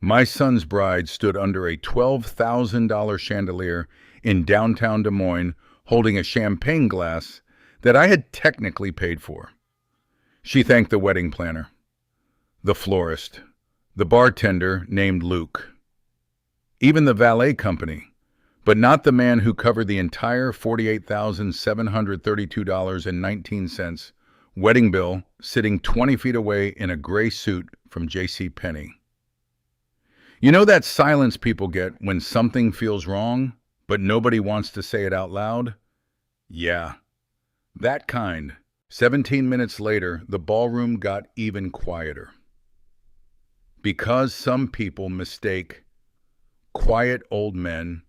My son's bride stood under a $12,000 chandelier in downtown Des Moines holding a champagne glass that I had technically paid for. She thanked the wedding planner, the florist, the bartender named Luke, even the valet company, but not the man who covered the entire $48,732.19 wedding bill sitting 20 feet away in a gray suit from J.C. Penney. You know that silence people get when something feels wrong, but nobody wants to say it out loud? Yeah, that kind. 17 minutes later, the ballroom got even quieter. Because some people mistake quiet old men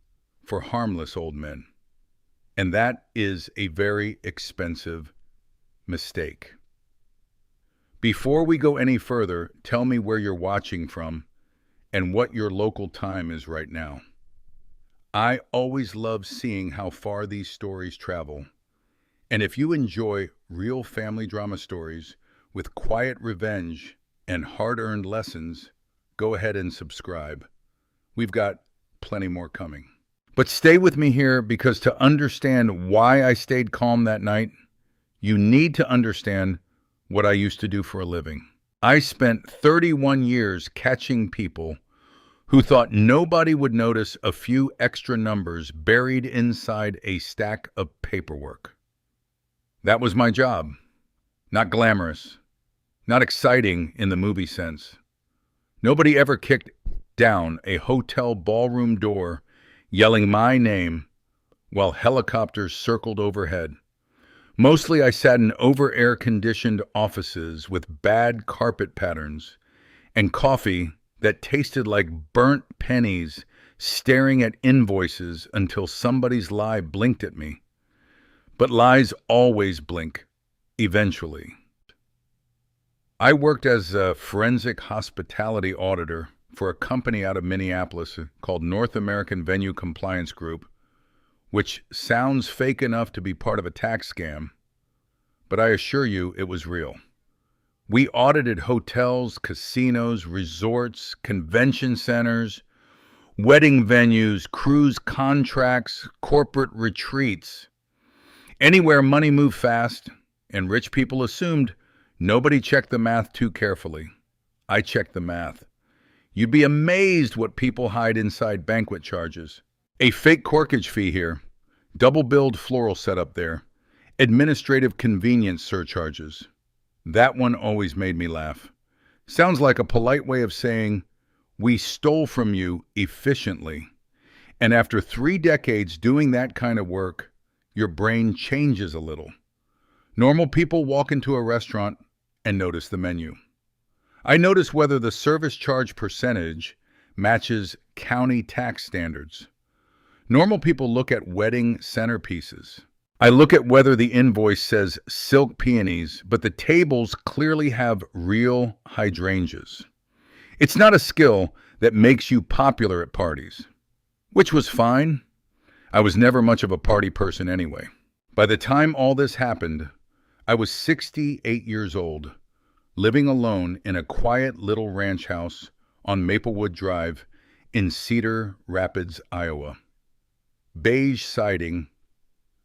for harmless old men. And that is a very expensive mistake. Before we go any further, tell me where you're watching from and what your local time is right now. I always love seeing how far these stories travel. And if you enjoy real family drama stories with quiet revenge and hard-earned lessons, go ahead and subscribe. We've got plenty more coming. But stay with me here, because to understand why I stayed calm that night, you need to understand what I used to do for a living. I spent 31 years catching people who thought nobody would notice a few extra numbers buried inside a stack of paperwork. That was my job. Not glamorous, not exciting in the movie sense. Nobody ever kicked down a hotel ballroom door yelling my name while helicopters circled overhead. Mostly I sat in over-air-conditioned offices with bad carpet patterns and coffee that tasted like burnt pennies, staring at invoices until somebody's lie blinked at me. But lies always blink, eventually. I worked as a forensic hospitality auditor for a company out of Minneapolis called North American Venue Compliance Group, which sounds fake enough to be part of a tax scam, but I assure you it was real. We audited hotels, casinos, resorts, convention centers, wedding venues, cruise contracts, corporate retreats. Anywhere money moved fast, and rich people assumed nobody checked the math too carefully. I checked the math. You'd be amazed what people hide inside banquet charges. A fake corkage fee here, double-billed floral setup there, administrative convenience surcharges. That one always made me laugh. Sounds like a polite way of saying, we stole from you efficiently. And after 3 decades doing that kind of work, your brain changes a little. Normal people walk into a restaurant and notice the menu. I notice whether the service charge percentage matches county tax standards. Normal people look at wedding centerpieces. I look at whether the invoice says silk peonies, but the tables clearly have real hydrangeas. It's not a skill that makes you popular at parties, which was fine. I was never much of a party person anyway. By the time all this happened, I was 68 years old, living alone in a quiet little ranch house on Maplewood Drive in Cedar Rapids, Iowa. Beige siding,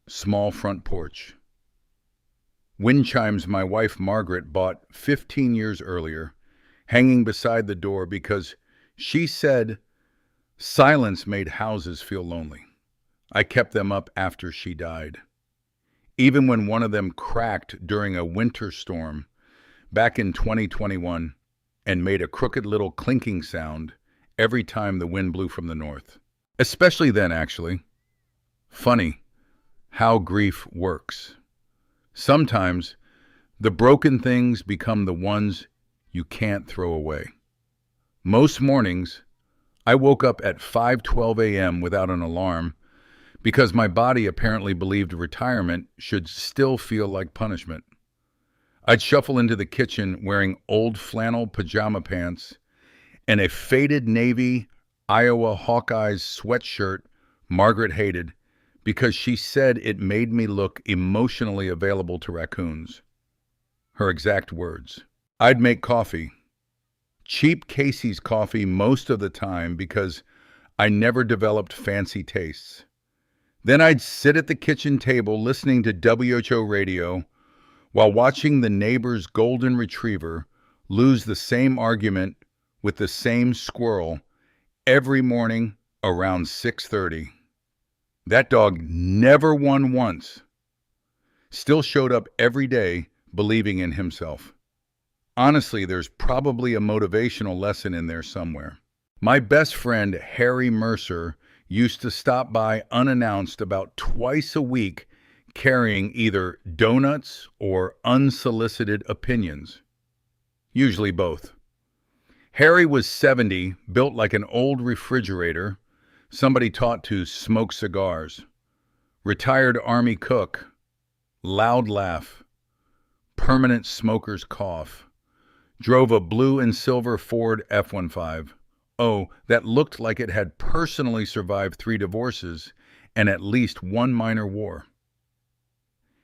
small front porch. Wind chimes my wife Margaret bought 15 years earlier, hanging beside the door because she said silence made houses feel lonely. I kept them up after she died. Even when one of them cracked during a winter storm back in 2021 and made a crooked little clinking sound every time the wind blew from the north. Especially then, actually. Funny how grief works. Sometimes the broken things become the ones you can't throw away. Most mornings, I woke up at 5:12 a.m. without an alarm because my body apparently believed retirement should still feel like punishment. I'd shuffle into the kitchen wearing old flannel pajama pants and a faded navy Iowa Hawkeyes sweatshirt Margaret hated because she said it made me look emotionally available to raccoons. Her exact words. I'd make coffee, cheap Casey's coffee most of the time because I never developed fancy tastes. Then I'd sit at the kitchen table listening to WHO radio while watching the neighbor's golden retriever lose the same argument with the same squirrel every morning around 6:30. That dog never won once. Still showed up every day believing in himself. Honestly, there's probably a motivational lesson in there somewhere. My best friend, Harry Mercer, used to stop by unannounced about twice a week carrying either donuts or unsolicited opinions. Usually both. Harry was 70, built like an old refrigerator, somebody taught to smoke cigars. Retired Army cook, loud laugh, permanent smoker's cough. Drove a blue and silver Ford F-15. Oh, that looked like it had personally survived 3 divorces and at least 1 minor war.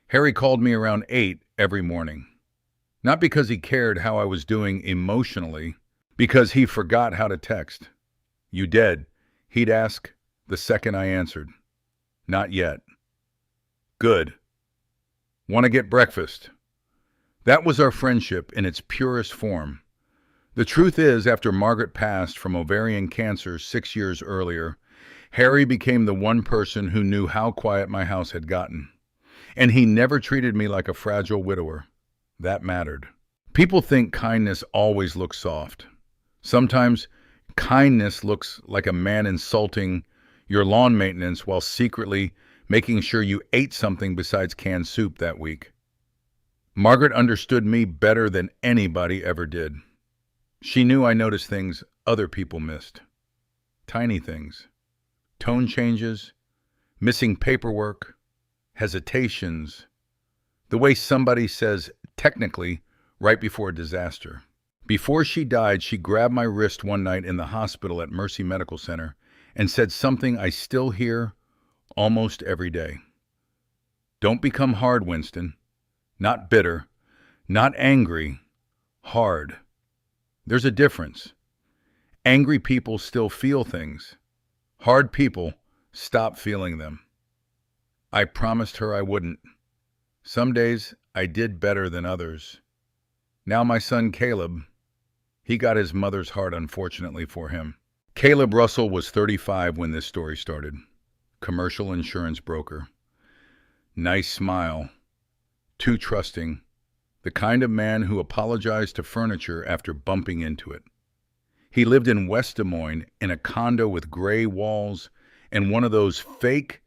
Harry called me around 8 every morning. Not because he cared how I was doing emotionally, because he forgot how to text. "You dead?" he'd ask the second I answered. "Not yet." "Good. Want to get breakfast?" That was our friendship in its purest form. The truth is, after Margaret passed from ovarian cancer 6 years earlier, Harry became the one person who knew how quiet my house had gotten. And he never treated me like a fragile widower. That mattered. People think kindness always looks soft. Sometimes kindness looks like a man insulting your lawn maintenance while secretly making sure you ate something besides canned soup that week. Margaret understood me better than anybody ever did. She knew I noticed things other people missed. Tiny things. Tone changes, missing paperwork, hesitations, the way somebody says technically right before a disaster. Before she died, she grabbed my wrist one night in the hospital at Mercy Medical Center and said something I still hear almost every day. "Don't become hard, Winston. Not bitter, not angry, hard. There's a difference. Angry people still feel things. Hard people stop feeling them." I promised her I wouldn't. Some days I did better than others. Now my son Caleb, he got his mother's heart, unfortunately for him. Caleb Russell was 35 when this story started. Commercial insurance broker. Nice smile. Too trusting. The kind of man who apologized to furniture after bumping into it. He lived in West Des Moines in a condo with gray walls and one of those fake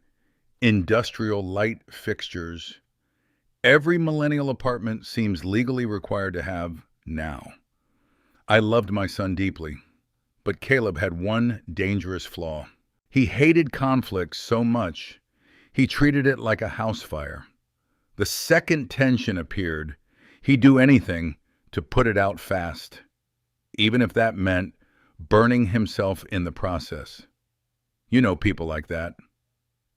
industrial light fixtures every millennial apartment seems legally required to have now. I loved my son deeply, but Caleb had one dangerous flaw. He hated conflict so much, he treated it like a house fire. The second tension appeared, he'd do anything to put it out fast, even if that meant burning himself in the process. You know people like that.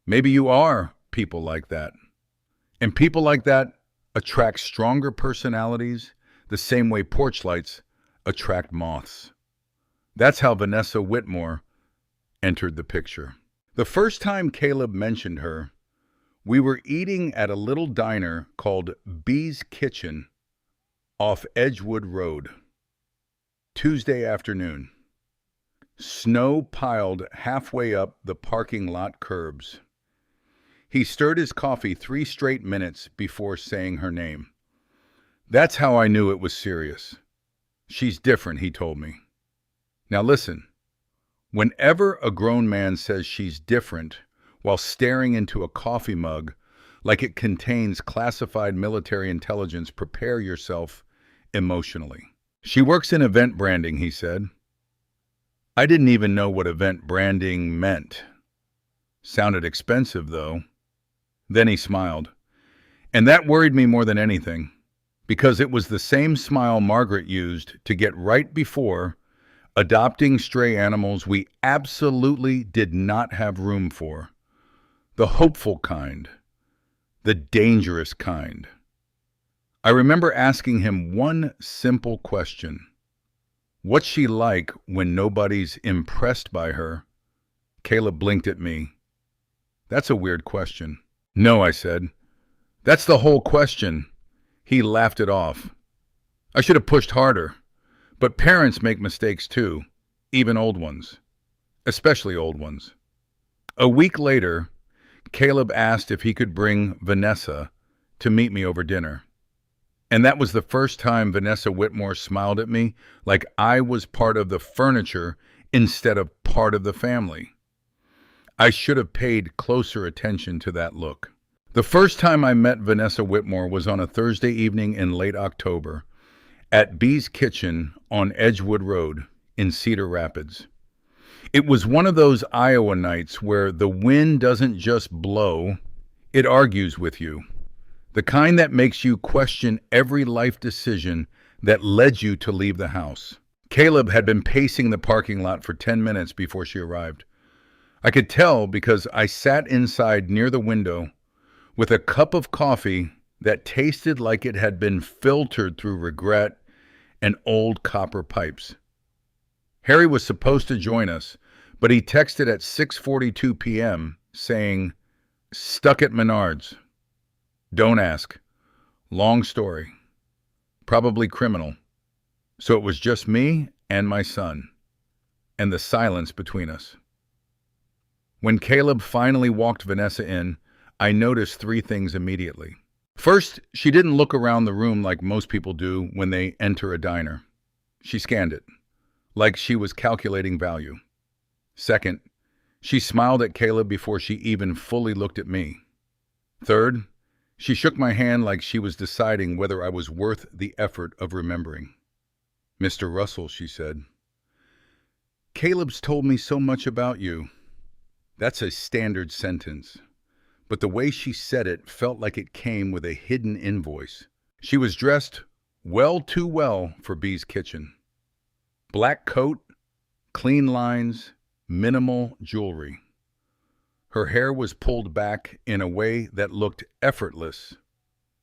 Maybe you are people like that. And people like that attract stronger personalities the same way porch lights attract moths. That's how Vanessa Whitmore entered the picture. The first time Caleb mentioned her, we were eating at a little diner called Bee's Kitchen off Edgewood Road. Tuesday afternoon. Snow piled halfway up the parking lot curbs. He stirred his coffee 3 straight minutes before saying her name. That's how I knew it was serious. "She's different," he told me. Now listen, whenever a grown man says she's different while staring into a coffee mug like it contains classified military intelligence, prepare yourself emotionally. "She works in event branding," he said. I didn't even know what event branding meant. Sounded expensive, though. Then he smiled. And that worried me more than anything, because it was the same smile Margaret used to get right before adopting stray animals we absolutely did not have room for. The hopeful kind. The dangerous kind. I remember asking him one simple question. What's she like when nobody's impressed by her? Caleb blinked at me. That's a weird question. No, I said. That's the whole question. He laughed it off. I should have pushed harder. But parents make mistakes too, even old ones, especially old ones. A week later, Caleb asked if he could bring Vanessa to meet me over dinner. And that was the first time Vanessa Whitmore smiled at me like I was part of the furniture instead of part of the family. I should have paid closer attention to that look. The first time I met Vanessa Whitmore was on a Thursday evening in late October at B's Kitchen on Edgewood Road in Cedar Rapids. It was one of those Iowa nights where the wind doesn't just blow, it argues with you. The kind that makes you question every life decision that led you to leave the house. Caleb had been pacing the parking lot for 10 minutes before she arrived. I could tell because I sat inside near the window with a cup of coffee that tasted like it had been filtered through regret and old copper pipes. Harry was supposed to join us, but he texted at 6:42 p.m. saying, "Stuck at Menards. Don't ask. Long story. Probably criminal." So it was just me and my son, and the silence between us. When Caleb finally walked Vanessa in, I noticed three things immediately. First, she didn't look around the room like most people do when they enter a diner. She scanned it, like she was calculating value. Second, she smiled at Caleb before she even fully looked at me. Third, she shook my hand like she was deciding whether I was worth the effort of remembering. "Mr. Russell," she said, "Caleb's told me so much about you." That's a standard sentence, but the way she said it felt like it came with a hidden invoice. She was dressed well too well for B's Kitchen. Black coat, clean lines, minimal jewelry. Her hair was pulled back in a way that looked effortless,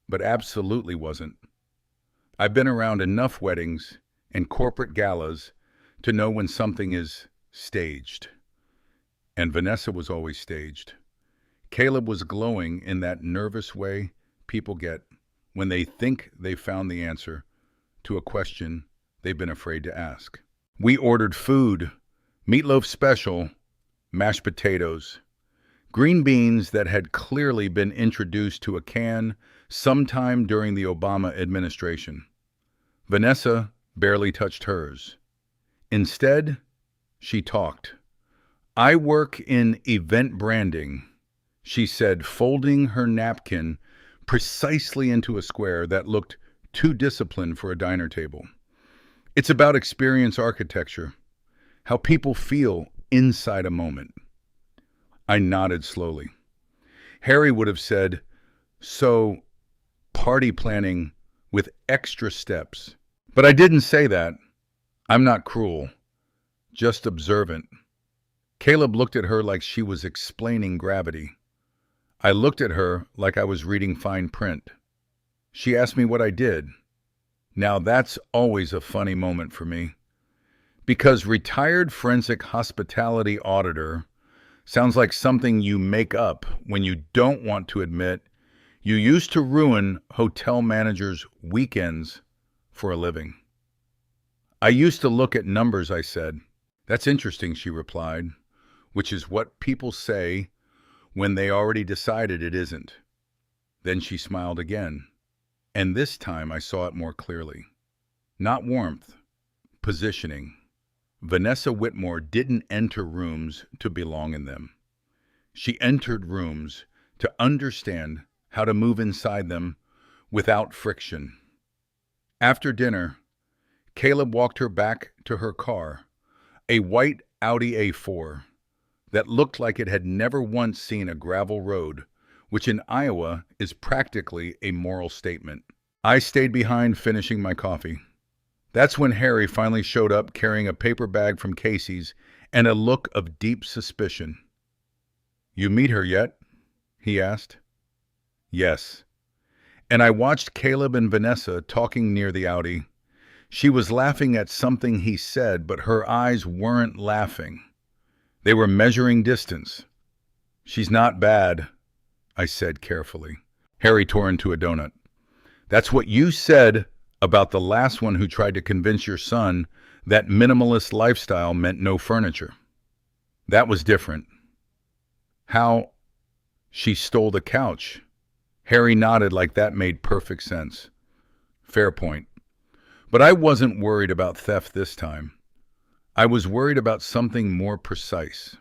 but absolutely wasn't. I've been around enough weddings and corporate galas to know when something is staged. And Vanessa was always staged. Caleb was glowing in that nervous way people get when they think they found the answer to a question they've been afraid to ask. We ordered food, meatloaf special, mashed potatoes, green beans that had clearly been introduced to a can sometime during the Obama administration. Vanessa barely touched hers. Instead, she talked. "I work in event branding," she said, folding her napkin precisely into a square that looked too disciplined for a diner table. "It's about experience architecture, how people feel inside a moment." I nodded slowly. Harry would have said, "So, party planning with extra steps." But I didn't say that. I'm not cruel, just observant. Caleb looked at her like she was explaining gravity. I looked at her like I was reading fine print. She asked me what I did. Now that's always a funny moment for me, because retired forensic hospitality auditor sounds like something you make up when you don't want to admit you used to ruin hotel managers' weekends for a living. "I used to look at numbers," I said. "That's interesting," she replied, "which is what people say when they already decided it isn't." Then she smiled again, and this time I saw it more clearly. Not warmth, positioning. Vanessa Whitmore didn't enter rooms to belong in them. She entered rooms to understand how to move inside them without friction. After dinner, Caleb walked her back to her car, a white Audi A4 that looked like it had never once seen a gravel road, which in Iowa is practically a moral statement. I stayed behind finishing my coffee. That's when Harry finally showed up carrying a paper bag from Casey's and a look of deep suspicion. "You meet her yet?" he asked. "Yes." And I watched Caleb and Vanessa talking near the Audi. She was laughing at something he said, but her eyes weren't laughing. They were measuring distance. "She's not bad," I said carefully. Harry tore into a donut. "That's what you said about the last one who tried to convince your son that minimalist lifestyle meant no furniture. That was different." "How?" "She stole the couch." Harry nodded like that made perfect sense. "Fair point. But I wasn't worried about theft this time. I was worried about something more precise.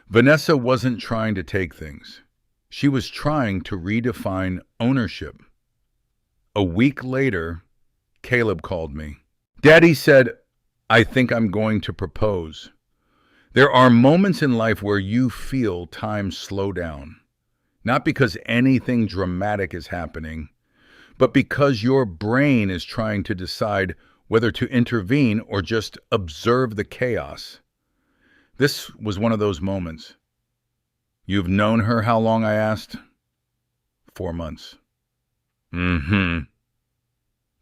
Vanessa wasn't trying to take things. She was trying to redefine ownership." A week later, Caleb called me. "Daddy said, I think I'm going to propose." There are moments in life where you feel time slow down. Not because anything dramatic is happening, but because your brain is trying to decide whether to intervene or just observe the chaos. This was one of those moments. "You've known her how long?" I asked. 4 months. "Mm-hmm.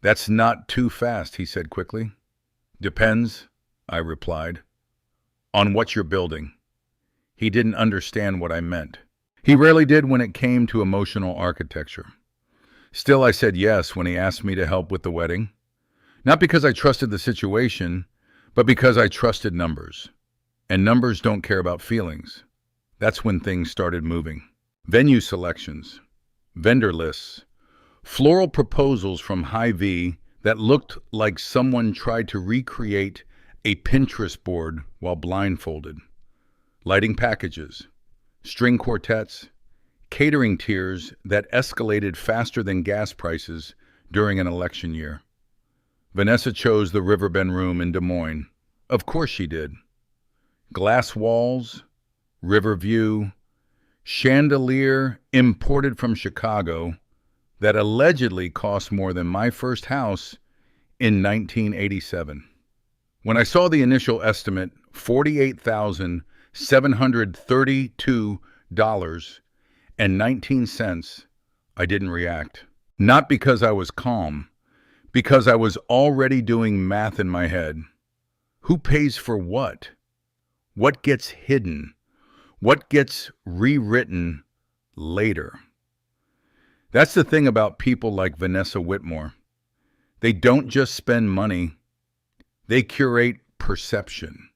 That's not too fast," he said quickly. "Depends," I replied, "on what you're building." He didn't understand what I meant. He rarely did when it came to emotional architecture. Still, I said yes when he asked me to help with the wedding. Not because I trusted the situation, but because I trusted numbers. And numbers don't care about feelings. That's when things started moving. Venue selections, vendor lists, floral proposals from Hy-Vee that looked like someone tried to recreate a Pinterest board while blindfolded. Lighting packages, string quartets, catering tiers that escalated faster than gas prices during an election year. Vanessa chose the Riverbend Room in Des Moines. Of course she did. Glass walls, river view, chandelier imported from Chicago that allegedly cost more than my first house in 1987. When I saw the initial estimate, $48,732.19, I didn't react. Not because I was calm, because I was already doing math in my head. Who pays for what? What gets hidden? What gets rewritten later? That's the thing about people like Vanessa Whitmore. They don't just spend money, they curate perception.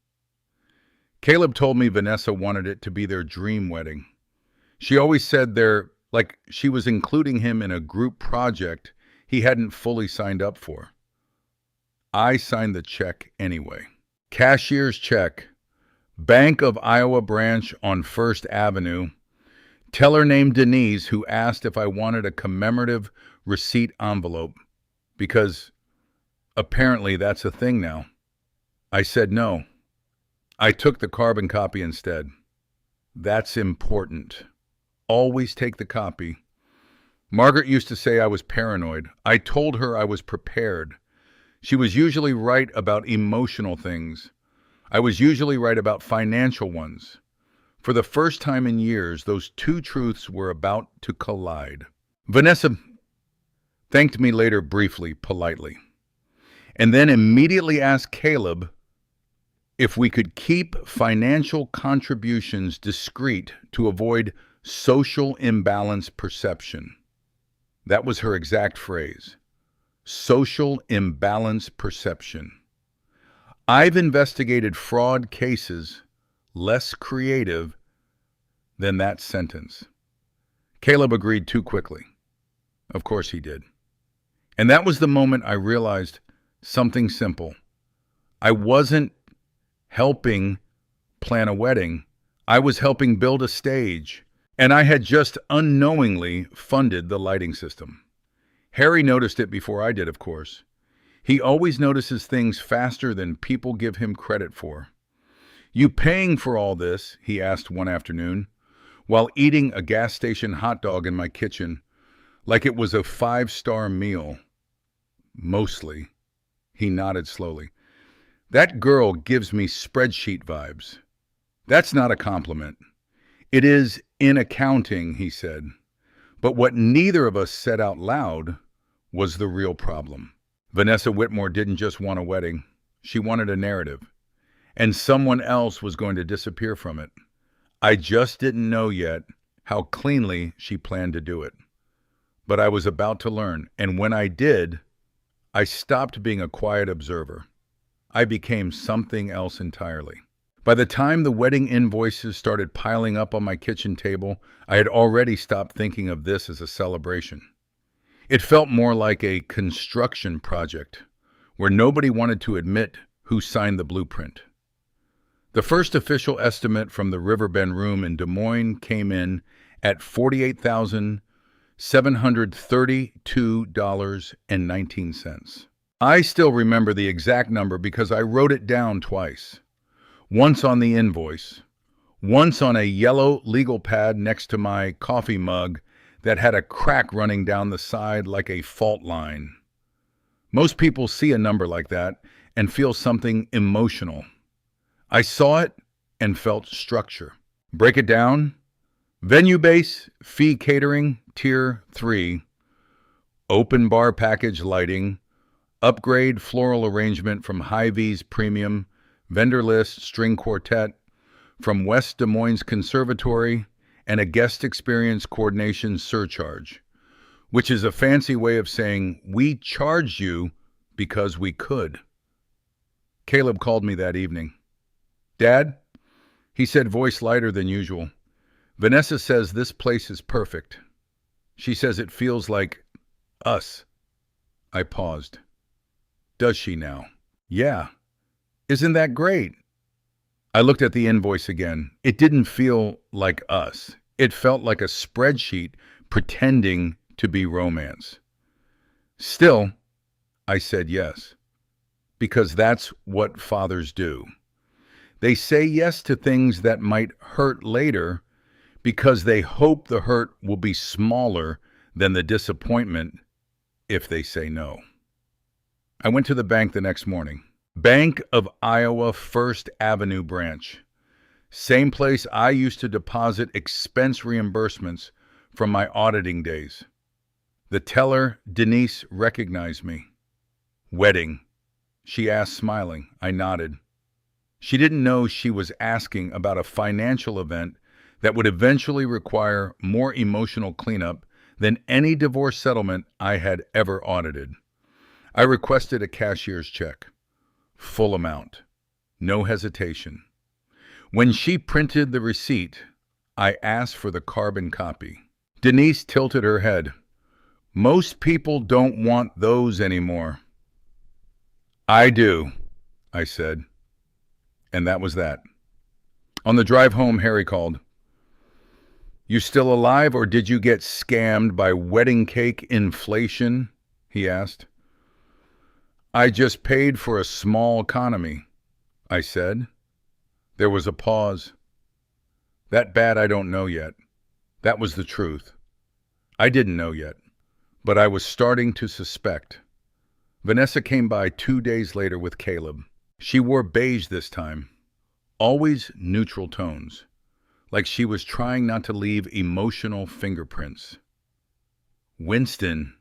Caleb told me Vanessa wanted it to be their dream wedding. She always said like she was including him in a group project he hadn't fully signed up for. I signed the check anyway. Cashier's check, Bank of Iowa branch on First Avenue, teller named Denise who asked if I wanted a commemorative receipt envelope, because apparently that's a thing now. I said no. I took the carbon copy instead. That's important. Always take the copy. Margaret used to say I was paranoid. I told her I was prepared. She was usually right about emotional things. I was usually right about financial ones. For the first time in years, those two truths were about to collide. Vanessa thanked me later briefly, politely, and then immediately asked Caleb if we could keep financial contributions discreet to avoid social imbalance perception. That was her exact phrase. Social imbalance perception. I've investigated fraud cases less creative than that sentence. Caleb agreed too quickly. Of course he did. And that was the moment I realized something simple. I wasn't helping plan a wedding. I was helping build a stage. And I had just unknowingly funded the lighting system. Harry noticed it before I did, of course. He always notices things faster than people give him credit for. "You paying for all this?" he asked one afternoon, while eating a gas station hot dog in my kitchen, like it was a 5-star meal. Mostly. He nodded slowly. "That girl gives me spreadsheet vibes." That's not a compliment. It is in accounting, he said. But what neither of us said out loud was the real problem. Vanessa Whitmore didn't just want a wedding. She wanted a narrative. And someone else was going to disappear from it. I just didn't know yet how cleanly she planned to do it. But I was about to learn, and when I did, I stopped being a quiet observer. I became something else entirely. By the time the wedding invoices started piling up on my kitchen table, I had already stopped thinking of this as a celebration. It felt more like a construction project, where nobody wanted to admit who signed the blueprint. The first official estimate from the Riverbend Room in Des Moines came in at $48,732.19. I still remember the exact number because I wrote it down twice. Once on the invoice, once on a yellow legal pad next to my coffee mug that had a crack running down the side like a fault line. Most people see a number like that and feel something emotional. I saw it and felt structure. Break it down. Venue base, fee catering, tier 3. Open bar package lighting. Upgrade floral arrangement from Hy-Vee's Premium. Vendor list, string quartet. From West Des Moines Conservatory. And a guest experience coordination surcharge, which is a fancy way of saying we charged you because we could. Caleb called me that evening. Dad, he said, voice lighter than usual. Vanessa says this place is perfect. She says it feels like us. I paused. Does she now? Yeah. Isn't that great? I looked at the invoice again. It didn't feel like us. It felt like a spreadsheet pretending to be romance. Still, I said yes, because that's what fathers do. They say yes to things that might hurt later because they hope the hurt will be smaller than the disappointment if they say no. I went to the bank the next morning. Bank of Iowa First Avenue branch. Same place I used to deposit expense reimbursements from my auditing days. The teller, Denise, recognized me. Wedding, she asked, smiling. I nodded. She didn't know she was asking about a financial event that would eventually require more emotional cleanup than any divorce settlement I had ever audited. I requested a cashier's check. Full amount. No hesitation. When she printed the receipt, I asked for the carbon copy. Denise tilted her head. Most people don't want those anymore. I do, I said. And that was that. On the drive home, Harry called. You still alive, or did you get scammed by wedding cake inflation? He asked. I just paid for a small economy, I said. There was a pause. That bad I don't know yet. That was the truth. I didn't know yet, but I was starting to suspect. Vanessa came by 2 days later with Caleb. She wore beige this time, always neutral tones, like she was trying not to leave emotional fingerprints. Winston,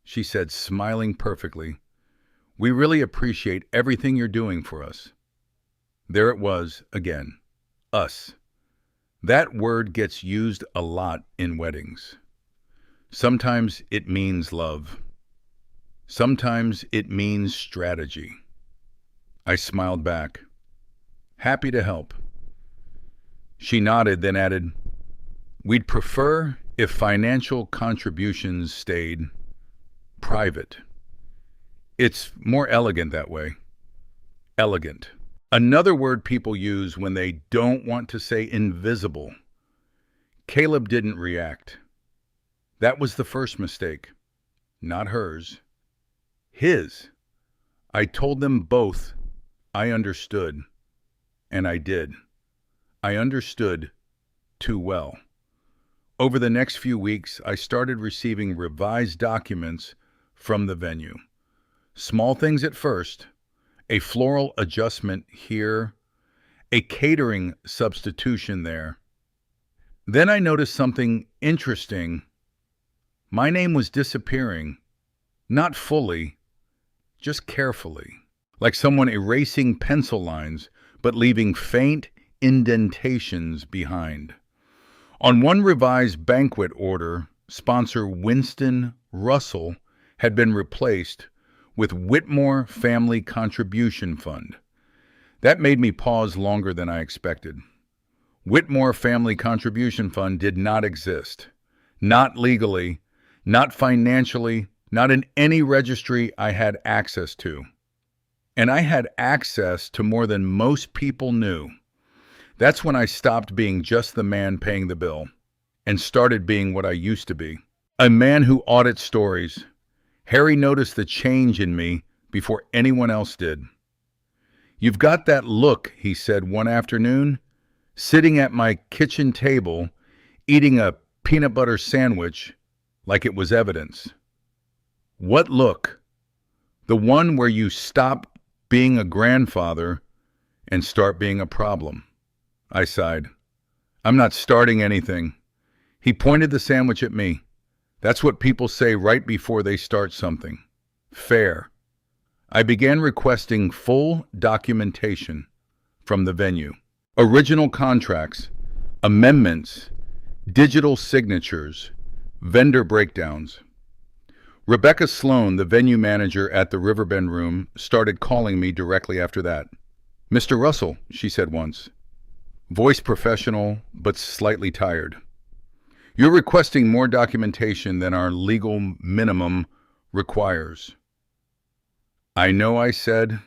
she said, smiling perfectly, we really appreciate everything you're doing for us. There it was again, us. That word gets used a lot in weddings. Sometimes it means love. Sometimes it means strategy. I smiled back. Happy to help. She nodded, then added, we'd prefer if financial contributions stayed private. It's more elegant that way. Elegant. Another word people use when they don't want to say invisible. Caleb didn't react. That was the first mistake. Not hers. His. I told them both I understood, and I did. I understood too well. Over the next few weeks, I started receiving revised documents from the venue. Small things at first, a floral adjustment here, a catering substitution there. Then I noticed something interesting. My name was disappearing, not fully, just carefully, like someone erasing pencil lines but leaving faint indentations behind. On one revised banquet order, sponsor Winston Russell had been replaced with Whitmore Family Contribution Fund. That made me pause longer than I expected. Whitmore Family Contribution Fund did not exist. Not legally, not financially, not in any registry I had access to. And I had access to more than most people knew. That's when I stopped being just the man paying the bill and started being what I used to be. A man who audits stories. Harry noticed the change in me before anyone else did. "You've got that look," he said one afternoon, sitting at my kitchen table, eating a peanut butter sandwich like it was evidence. "What look?" "The one where you stop being a grandfather and start being a problem." I sighed. "I'm not starting anything." He pointed the sandwich at me. "That's what people say right before they start something." Fair. I began requesting full documentation from the venue. Original contracts, amendments, digital signatures, vendor breakdowns. Rebecca Sloan, the venue manager at the Riverbend Room, started calling me directly after that. "Mr. Russell," she said once, voice professional but slightly tired, "you're requesting more documentation than our legal minimum requires." "I know," I said.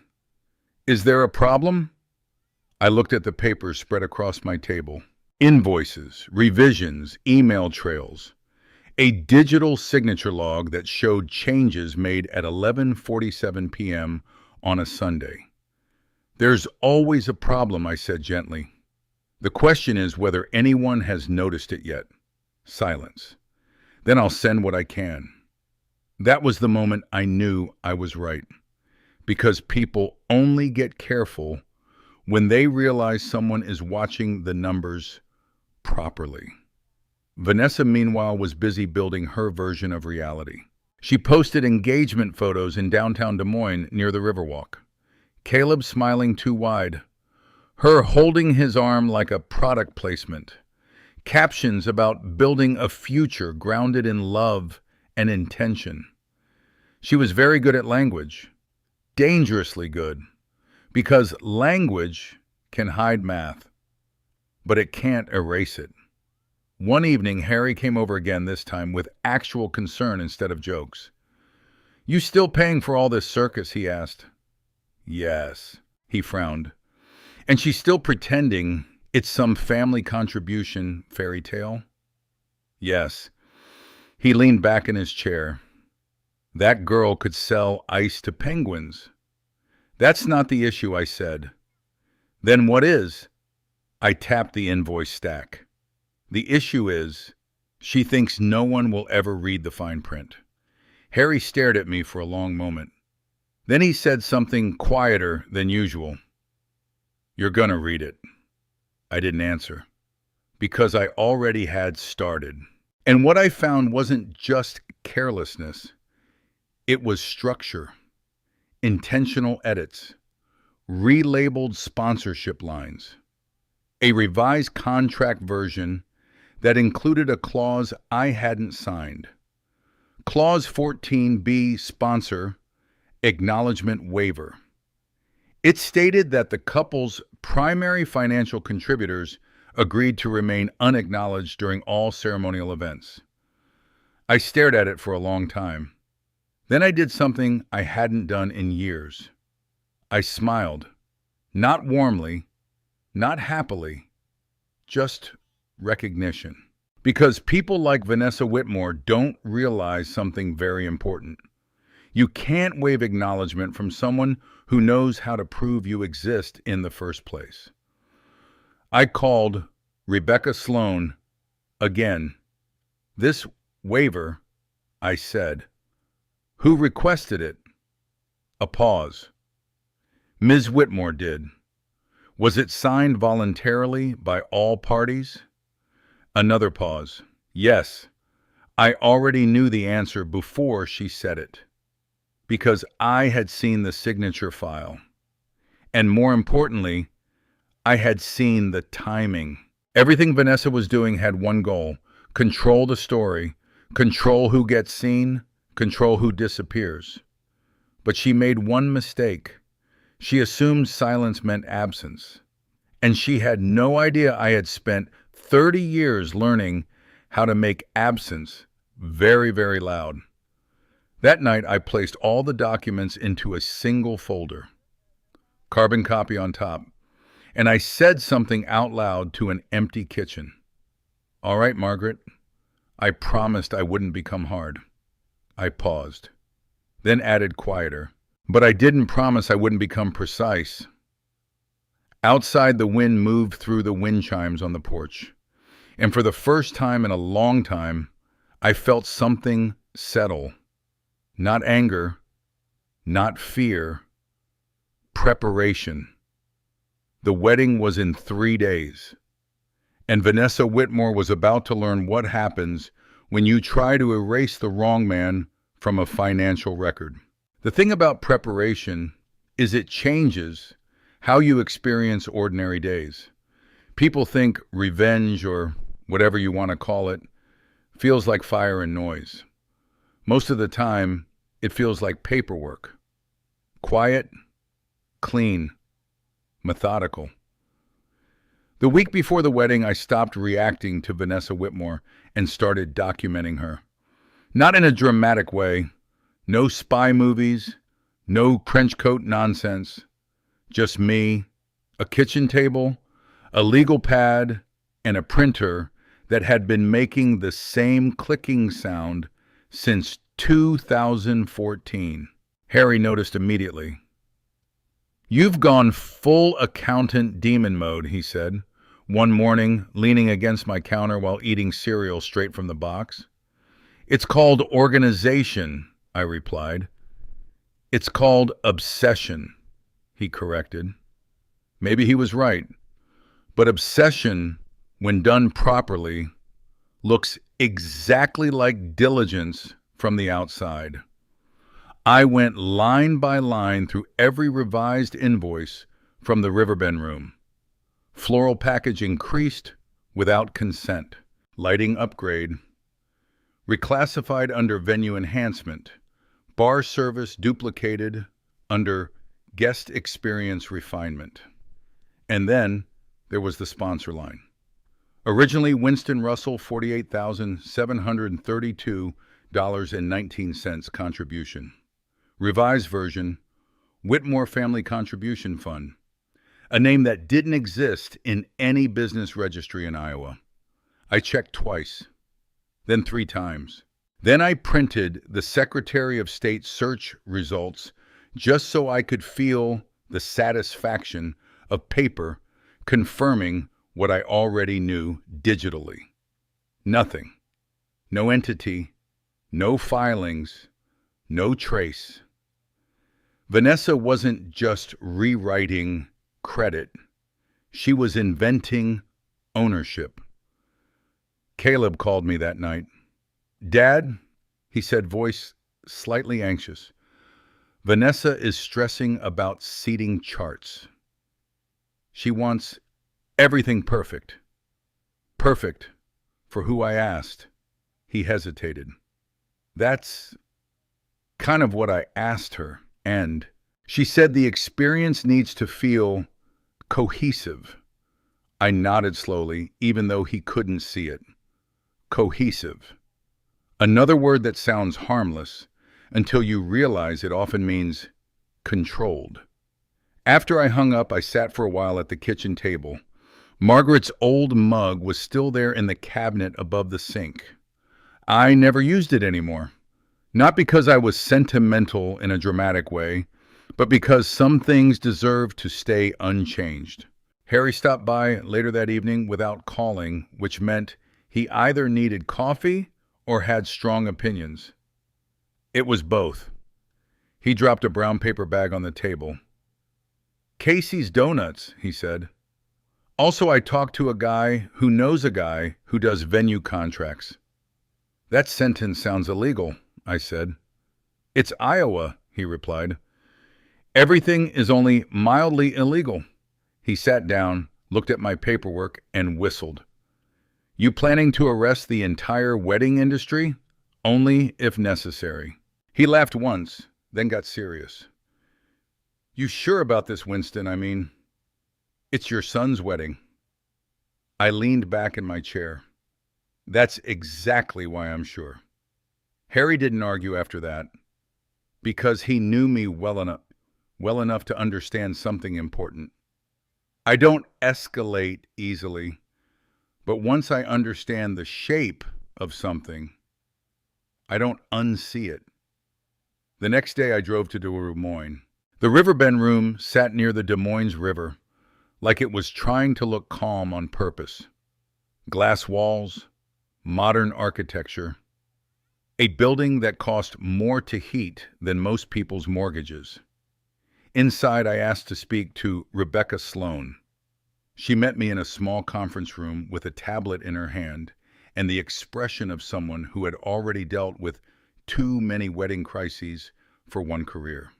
"Is there a problem?" I looked at the papers spread across my table. Invoices, revisions, email trails. A digital signature log that showed changes made at 11:47 p.m. on a Sunday. "There's always a problem," I said gently. "The question is whether anyone has noticed it yet." Silence. "Then I'll send what I can." That was the moment I knew I was right. Because people only get careful when they realize someone is watching the numbers properly. Vanessa, meanwhile, was busy building her version of reality. She posted engagement photos in downtown Des Moines near the Riverwalk. Caleb smiling too wide. Her holding his arm like a product placement. Captions about building a future grounded in love and intention. She was very good at language. Dangerously good. Because language can hide math, but it can't erase it. One evening, Harry came over again, this time with actual concern instead of jokes. "You still paying for all this circus?" he asked. "Yes," he frowned. "And she's still pretending it's some family contribution fairy tale?" "Yes." He leaned back in his chair. "That girl could sell ice to penguins." "That's not the issue," I said. "Then what is?" I tapped the invoice stack. "The issue is, she thinks no one will ever read the fine print." Harry stared at me for a long moment. Then he said something quieter than usual. "You're gonna read it." I didn't answer, because I already had started. And what I found wasn't just carelessness. It was structure, intentional edits, relabeled sponsorship lines, a revised contract version that included a clause I hadn't signed. Clause 14B, sponsor, acknowledgement waiver. It stated that the couple's primary financial contributors agreed to remain unacknowledged during all ceremonial events. I stared at it for a long time. Then I did something I hadn't done in years. I smiled, not warmly, not happily, just recognition. Because people like Vanessa Whitmore don't realize something very important. You can't waive acknowledgement from someone who knows how to prove you exist in the first place. I called Rebecca Sloan again. "This waiver," I said. "Who requested it?" A pause. "Ms. Whitmore did." "Was it signed voluntarily by all parties?" Another pause. "Yes. I already knew the answer before she said it." because I had seen the signature file. And more importantly, I had seen the timing. Everything Vanessa was doing had one goal: control the story, control who gets seen, control who disappears. But she made one mistake. She assumed silence meant absence. And she had no idea I had spent 30 years learning how to make absence very, very loud. That night, I placed all the documents into a single folder, carbon copy on top, and I said something out loud to an empty kitchen. "All right, Margaret." I promised I wouldn't become hard. I paused, then added quieter. But I didn't promise I wouldn't become precise. Outside, the wind moved through the wind chimes on the porch. And for the first time in a long time, I felt something settle. Not anger, not fear, preparation. The wedding was in 3 days. And Vanessa Whitmore was about to learn what happens when you try to erase the wrong man from a financial record. The thing about preparation is it changes how you experience ordinary days. People think revenge, or whatever you want to call it, feels like fire and noise. Most of the time, it feels like paperwork. Quiet, clean, methodical. The week before the wedding, I stopped reacting to Vanessa Whitmore and started documenting her. Not in a dramatic way. No spy movies, no trench coat nonsense. Just me, a kitchen table, a legal pad, and a printer that had been making the same clicking sound since 2014. Harry noticed immediately. "You've gone full accountant demon mode," he said, one morning, leaning against my counter while eating cereal straight from the box. "It's called organization," I replied. "It's called obsession," he corrected. Maybe he was right, but obsession, when done properly, looks exactly like diligence from the outside. I went line by line through every revised invoice from the Riverbend Room. Floral package increased without consent. Lighting upgrade. Reclassified under venue enhancement. Bar service duplicated under guest experience refinement. And then there was the sponsor line. Originally Winston Russell, $48,732.19 contribution. Revised version, Whitmore Family Contribution Fund, a name that didn't exist in any business registry in Iowa. I checked twice, then 3 times. Then I printed the Secretary of State search results just so I could feel the satisfaction of paper confirming what I already knew digitally. Nothing. No entity, no filings, no trace. Vanessa wasn't just rewriting credit. She was inventing ownership. Caleb called me that night. "Dad," he said, voice slightly anxious, "Vanessa is stressing about seating charts. She wants everything perfect. Perfect for who I asked." He hesitated. "That's kind of what I asked her. And she said the experience needs to feel cohesive." I nodded slowly, even though he couldn't see it. Cohesive. Another word that sounds harmless until you realize it often means controlled. After I hung up, I sat for a while at the kitchen table. Margaret's old mug was still there in the cabinet above the sink. I never used it anymore. Not because I was sentimental in a dramatic way, but because some things deserve to stay unchanged. Harry stopped by later that evening without calling, which meant he either needed coffee or had strong opinions. It was both. He dropped a brown paper bag on the table. "Casey's Donuts," he said. "Also, I talked to a guy who knows a guy who does venue contracts." "That sentence sounds illegal," I said. "It's Iowa," he replied. Everything is only mildly illegal. He sat down, looked at my paperwork, and whistled. You planning to arrest the entire wedding industry? Only if necessary. He laughed once, then got serious. You sure about this, Winston? I mean, it's your son's wedding. I leaned back in my chair. That's exactly why I'm sure. Harry didn't argue after that, because he knew me well enough to understand something important. I don't escalate easily, but once I understand the shape of something, I don't unsee it. The next day I drove to Des Moines. The Riverbend Room sat near the Des Moines River, like it was trying to look calm on purpose. Glass walls, modern architecture, a building that cost more to heat than most people's mortgages. Inside, I asked to speak to Rebecca Sloan. She met me in a small conference room with a tablet in her hand and the expression of someone who had already dealt with too many wedding crises for one career.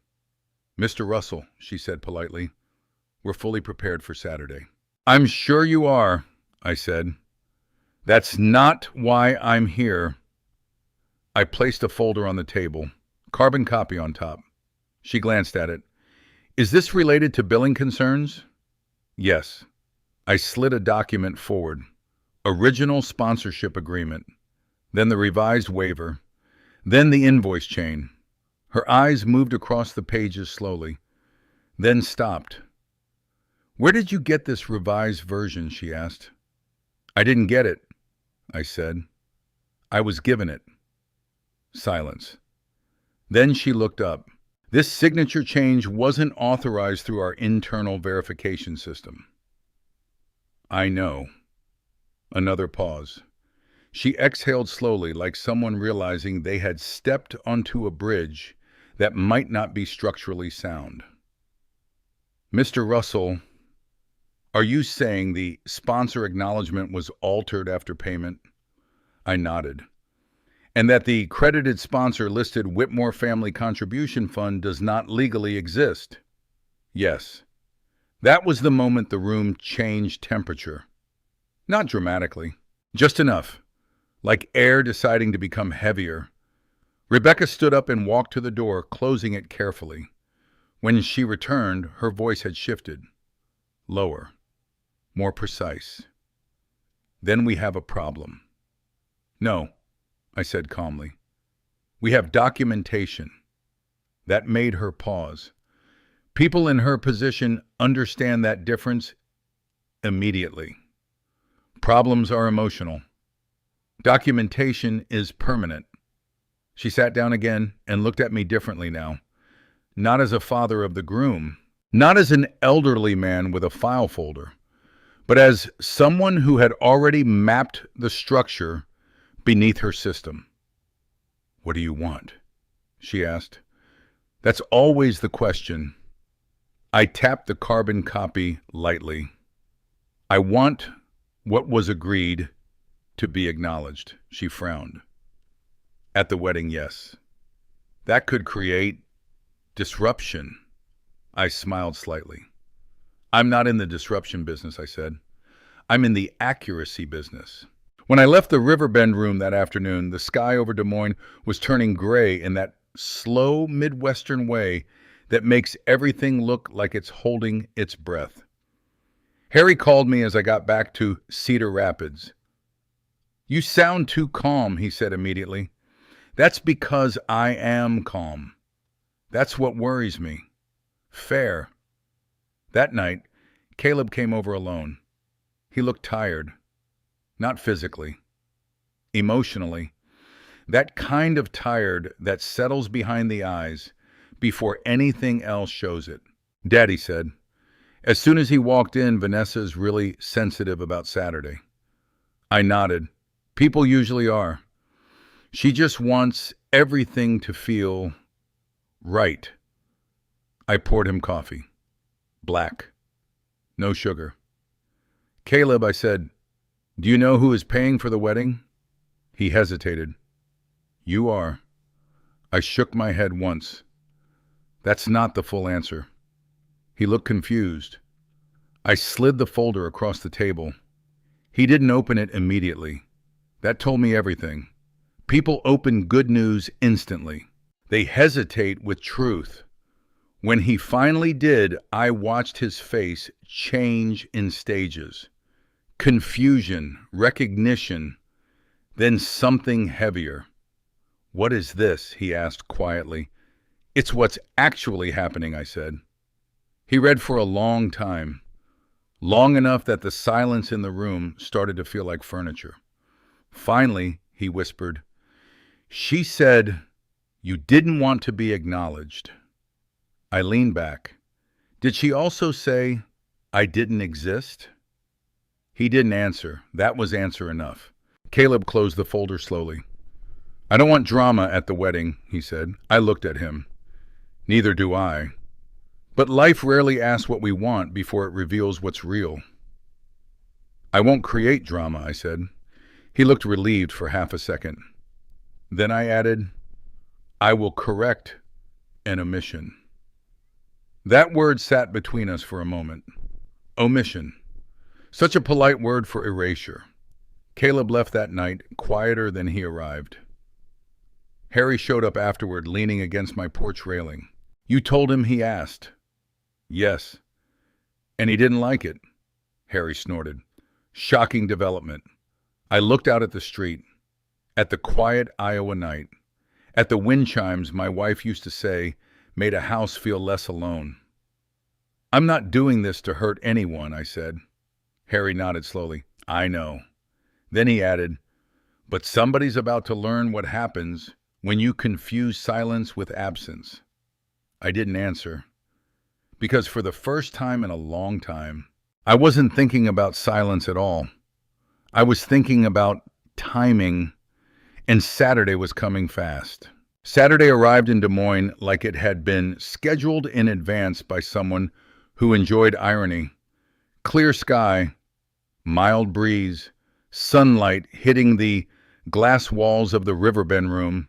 Mr. Russell, she said politely, we're fully prepared for Saturday. I'm sure you are, I said. That's not why I'm here. I placed a folder on the table, carbon copy on top. She glanced at it. Is this related to billing concerns? Yes. I slid a document forward. Original sponsorship agreement, then the revised waiver, then the invoice chain. Her eyes moved across the pages slowly, then stopped. Where did you get this revised version? She asked. I didn't get it, I said. I was given it. Silence. Then she looked up. This signature change wasn't authorized through our internal verification system. I know. Another pause. She exhaled slowly, like someone realizing they had stepped onto a bridge that might not be structurally sound. Mr. Russell, are you saying the sponsor acknowledgement was altered after payment? I nodded. And that the credited sponsor listed Whitmore Family Contribution Fund does not legally exist? Yes. That was the moment the room changed temperature. Not dramatically, just enough, like air deciding to become heavier. Rebecca stood up and walked to the door, closing it carefully. When she returned, her voice had shifted. Lower, more precise. Then we have a problem. No, I said calmly. We have documentation. That made her pause. People in her position understand that difference immediately. Problems are emotional. Documentation is permanent. She sat down again and looked at me differently now. Not as a father of the groom, not as an elderly man with a file folder, but as someone who had already mapped the structure beneath her system. What do you want? She asked. That's always the question. I tapped the carbon copy lightly. I want what was agreed to be acknowledged. She frowned. At the wedding, yes. That could create disruption. I smiled slightly. I'm not in the disruption business, I said. I'm in the accuracy business. When I left the Riverbend Room that afternoon, the sky over Des Moines was turning gray in that slow Midwestern way that makes everything look like it's holding its breath. Harry called me as I got back to Cedar Rapids. You sound too calm, he said immediately. That's because I am calm. That's what worries me. Fair. That night, Caleb came over alone. He looked tired. Not physically. Emotionally. That kind of tired that settles behind the eyes before anything else shows it. Daddy said. As soon as he walked in, Vanessa's really sensitive about Saturday. I nodded. People usually are. She just wants everything to feel right. I poured him coffee. Black. No sugar. Caleb, I said, do you know who is paying for the wedding? He hesitated. You are. I shook my head once. That's not the full answer. He looked confused. I slid the folder across the table. He didn't open it immediately. That told me everything. People open good news instantly. They hesitate with truth. When he finally did, I watched his face change in stages. Confusion, recognition, then something heavier. "What is this?" he asked quietly. "It's what's actually happening," I said. He read for a long time, long enough that the silence in the room started to feel like furniture. Finally, he whispered, "She said you didn't want to be acknowledged." I leaned back. "Did she also say I didn't exist?" He didn't answer. That was answer enough. Caleb closed the folder slowly. "I don't want drama at the wedding," he said. I looked at him. "Neither do I. But life rarely asks what we want before it reveals what's real." "I won't create drama," I said. He looked relieved for half a second. Then I added, "I will correct an omission." That word sat between us for a moment. Omission. Such a polite word for erasure. Caleb left that night quieter than he arrived. Harry showed up afterward, leaning against my porch railing. "You told him?" he asked. "Yes." "And he didn't like it?" Harry snorted. Shocking development. I looked out at the street, at the quiet Iowa night, at the wind chimes my wife used to say made a house feel less alone. "I'm not doing this to hurt anyone," I said. Harry nodded slowly. "I know." Then he added, "But somebody's about to learn what happens when you confuse silence with absence." I didn't answer, because for the first time in a long time, I wasn't thinking about silence at all. I was thinking about timing, and Saturday was coming fast. Saturday arrived in Des Moines like it had been scheduled in advance by someone who enjoyed irony. Clear sky, mild breeze, sunlight hitting the glass walls of the Riverbend Room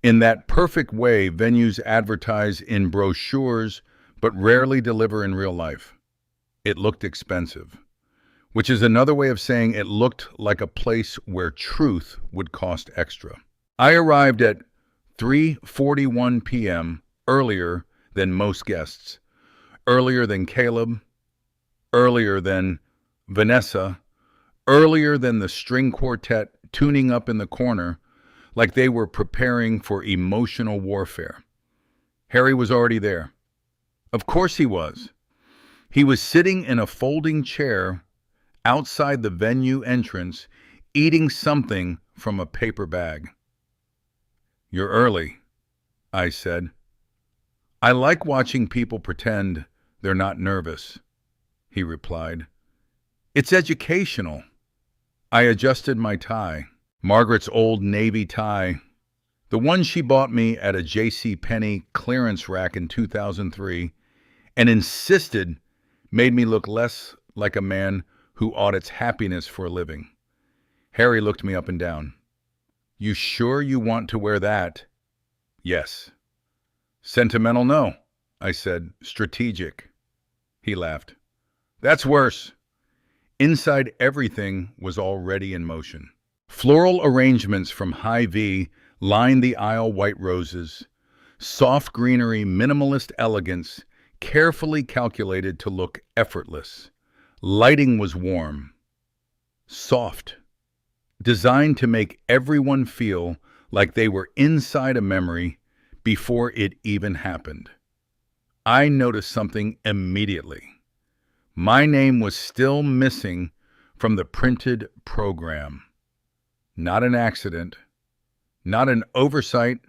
in that perfect way venues advertise in brochures but rarely deliver in real life. It looked expensive, which is another way of saying it looked like a place where truth would cost extra. I arrived at 3:41 p.m., earlier than most guests, earlier than Caleb, earlier than Vanessa, earlier than the string quartet tuning up in the corner like they were preparing for emotional warfare. Harry was already there. Of course he was. He was sitting in a folding chair outside the venue entrance, eating something from a paper bag. "You're early," I said. "I like watching people pretend they're not nervous," he replied. "It's educational." I adjusted my tie, Margaret's old navy tie, the one she bought me at a J.C. Penney clearance rack in 2003, and insisted made me look less like a man who audits happiness for a living. Harry looked me up and down. "You sure you want to wear that?" "Yes." "Sentimental? No," I said. "Strategic." He laughed. "That's worse." Inside everything was already in motion. Floral arrangements from High V lined the aisle, white roses, soft greenery, minimalist elegance, carefully calculated to look effortless. Lighting was warm, soft, designed to make everyone feel like they were inside a memory before it even happened. I noticed something immediately. My name was still missing from the printed program. Not an accident, not an oversight,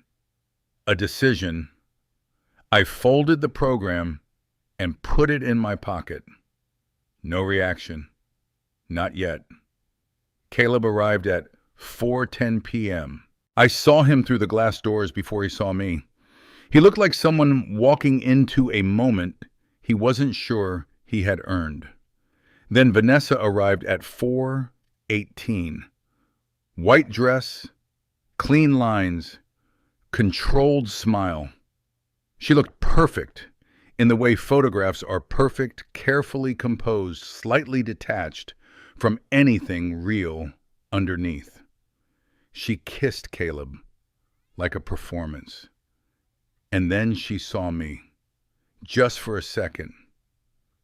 a decision. I folded the program and put it in my pocket. No reaction. Not yet. Caleb arrived at 4:10 p.m. I saw him through the glass doors before he saw me. He looked like someone walking into a moment he wasn't sure he had earned. Then Vanessa arrived at 4:18. White dress, clean lines, controlled smile. She looked perfect in the way photographs are perfect, carefully composed, slightly detached from anything real underneath. She kissed Caleb like a performance. And then she saw me, just for a second.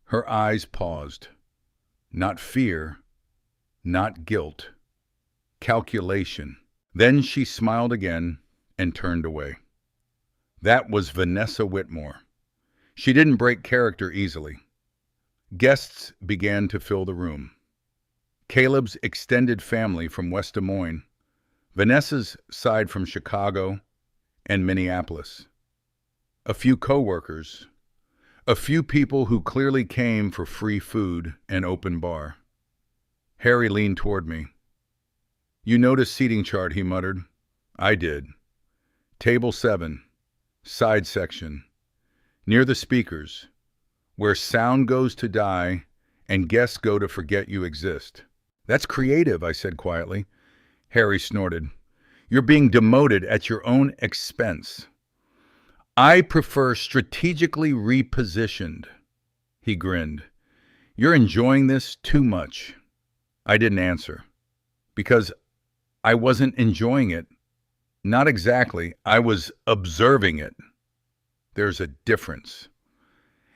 Her eyes paused. Not fear, not guilt, calculation. Then she smiled again and turned away. That was Vanessa Whitmore. She didn't break character easily. Guests began to fill the room. Caleb's extended family from West Des Moines, Vanessa's side from Chicago and Minneapolis, a few coworkers, a few people who clearly came for free food and open bar. Harry leaned toward me. "You noticed seating chart," he muttered. I did. Table 7, side section, near the speakers, where sound goes to die and guests go to forget you exist. "That's creative," I said quietly. Harry snorted. "You're being demoted at your own expense." "I prefer strategically repositioned," he grinned. "You're enjoying this too much." I didn't answer, because I wasn't enjoying it. Not exactly. I was observing it. There's a difference.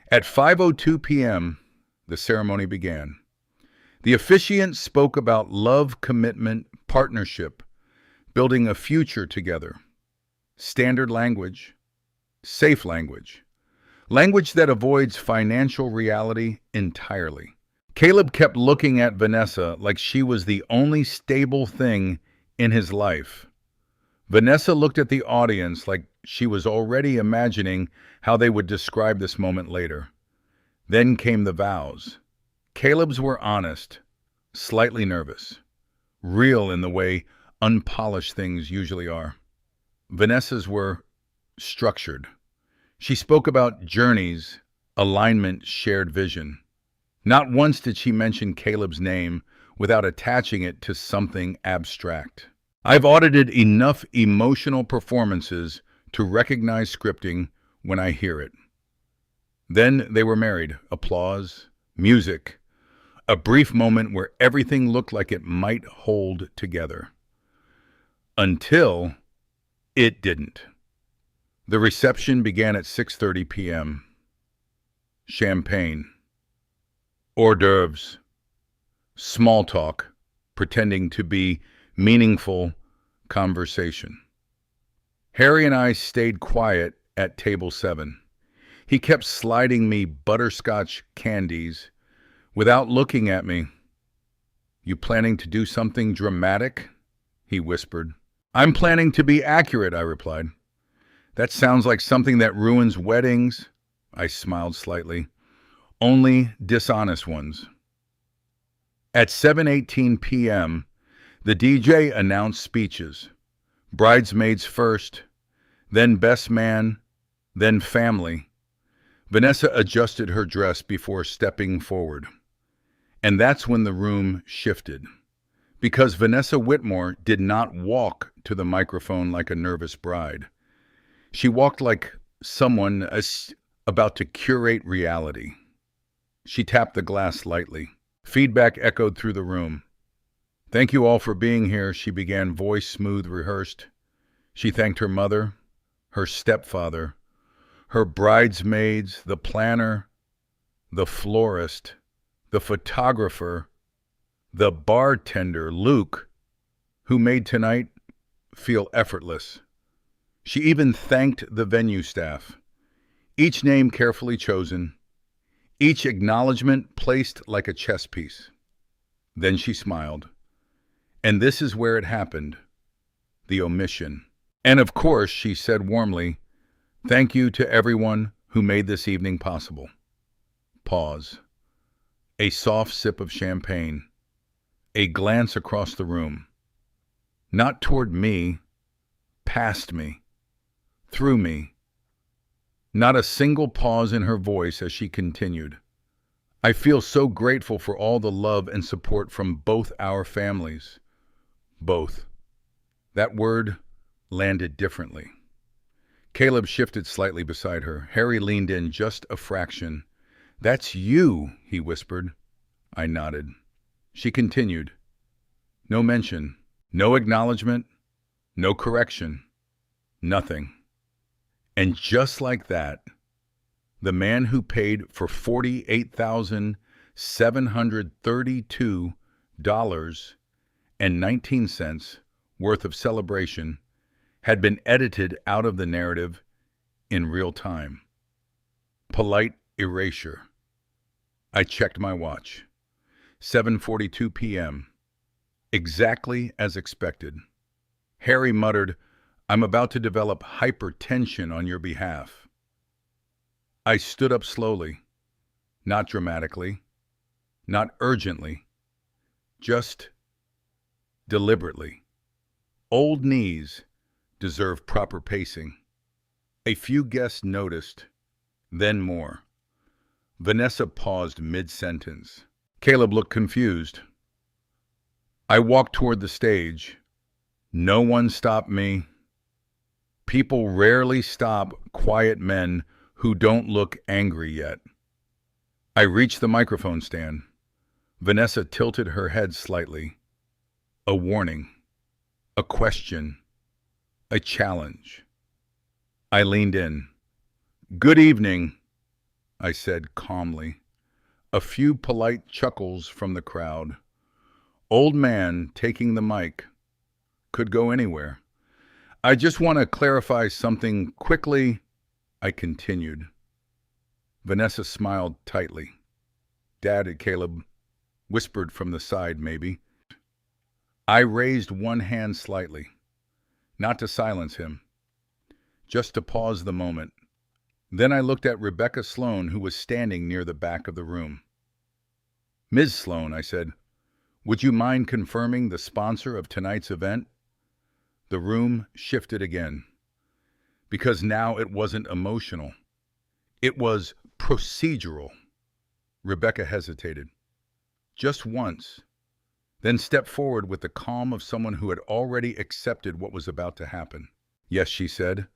At 5:02 p.m., the ceremony began. The officiant spoke about love, commitment, partnership, building a future together. Standard language, safe language, language that avoids financial reality entirely. Caleb kept looking at Vanessa like she was the only stable thing in his life. Vanessa looked at the audience like she was already imagining how they would describe this moment later. Then came the vows. Caleb's were honest, slightly nervous, real in the way unpolished things usually are. Vanessa's were structured. She spoke about journeys, alignment, shared vision. Not once did she mention Caleb's name without attaching it to something abstract. I've audited enough emotional performances to recognize scripting when I hear it. Then they were married. Applause, music, a brief moment where everything looked like it might hold together. Until it didn't. The reception began at 6:30 p.m. Champagne, hors d'oeuvres, small talk, pretending to be meaningful conversation. Harry and I stayed quiet at table 7. He kept sliding me butterscotch candies without looking at me. "You planning to do something dramatic?" he whispered. "I'm planning to be accurate," I replied. "That sounds like something that ruins weddings." I smiled slightly. "Only dishonest ones." At 7:18 p.m., the DJ announced speeches. Bridesmaids first, then best man, then family. Vanessa adjusted her dress before stepping forward. And that's when the room shifted. Because Vanessa Whitmore did not walk to the microphone like a nervous bride. She walked like someone about to curate reality. She tapped the glass lightly. Feedback echoed through the room. "Thank you all for being here," she began, voice smooth, rehearsed. She thanked her mother, her stepfather, her bridesmaids, the planner, the florist, the photographer, the bartender, Luke, who made tonight feel effortless. She even thanked the venue staff, each name carefully chosen, each acknowledgement placed like a chess piece. Then she smiled. And this is where it happened, the omission. "And of course," she said warmly, "thank you to everyone who made this evening possible." Pause. A soft sip of champagne. A glance across the room. Not toward me, past me, through me. Not a single pause in her voice as she continued. "I feel so grateful for all the love and support from both our families." Both. That word landed differently. Caleb shifted slightly beside her. Harry leaned in just a fraction. "That's you," he whispered. I nodded. She continued. "No mention, no acknowledgement, no correction, nothing." And just like that, the man who paid for $48,732.19 worth of celebration had been edited out of the narrative in real time. Polite erasure. I checked my watch. 7:42 p.m. Exactly as expected. Harry muttered, "I'm about to develop hypertension on your behalf." I stood up slowly, not dramatically, not urgently, just deliberately. Old knees deserve proper pacing. A few guests noticed, then more. Vanessa paused mid-sentence. Caleb looked confused. I walked toward the stage. No one stopped me. People rarely stop quiet men who don't look angry yet. I reached the microphone stand. Vanessa tilted her head slightly. A warning. A question. A challenge. I leaned in. "Good evening," I said calmly. A few polite chuckles from the crowd. Old man taking the mic. Could go anywhere. "I just want to clarify something quickly," I continued. Vanessa smiled tightly. "Dad," Caleb whispered from the side, maybe. I raised one hand slightly, not to silence him, just to pause the moment. Then I looked at Rebecca Sloan, who was standing near the back of the room. "Ms. Sloan," I said, "would you mind confirming the sponsor of tonight's event?" The room shifted again, because now it wasn't emotional. It was procedural. Rebecca hesitated. Just once, then stepped forward with the calm of someone who had already accepted what was about to happen. "Yes," she said.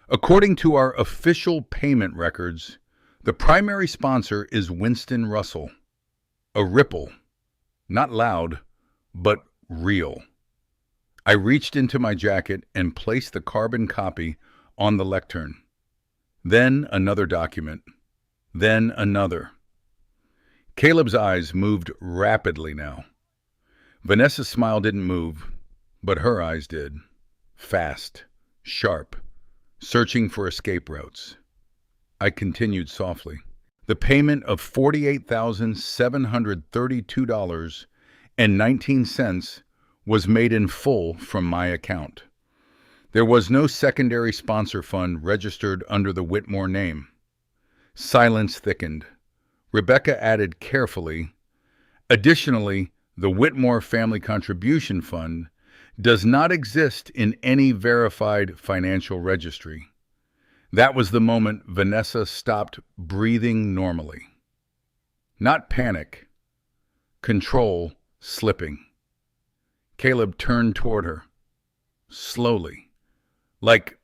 "According to our official payment records, the primary sponsor is Winston Russell. A ripple. Not loud, but real." I reached into my jacket and placed the carbon copy on the lectern. Then another document. Then another. Caleb's eyes moved rapidly now. Vanessa's smile didn't move, but her eyes did. Fast, sharp, searching for escape routes. I continued softly. "The payment of $48,732.19 was made in full from my account. There was no secondary sponsor fund registered under the Whitmore name." Silence thickened. Rebecca added carefully, "Additionally, the Whitmore Family Contribution Fund does not exist in any verified financial registry." That was the moment Vanessa stopped breathing normally. Not panic, control slipping. Caleb turned toward her, slowly, like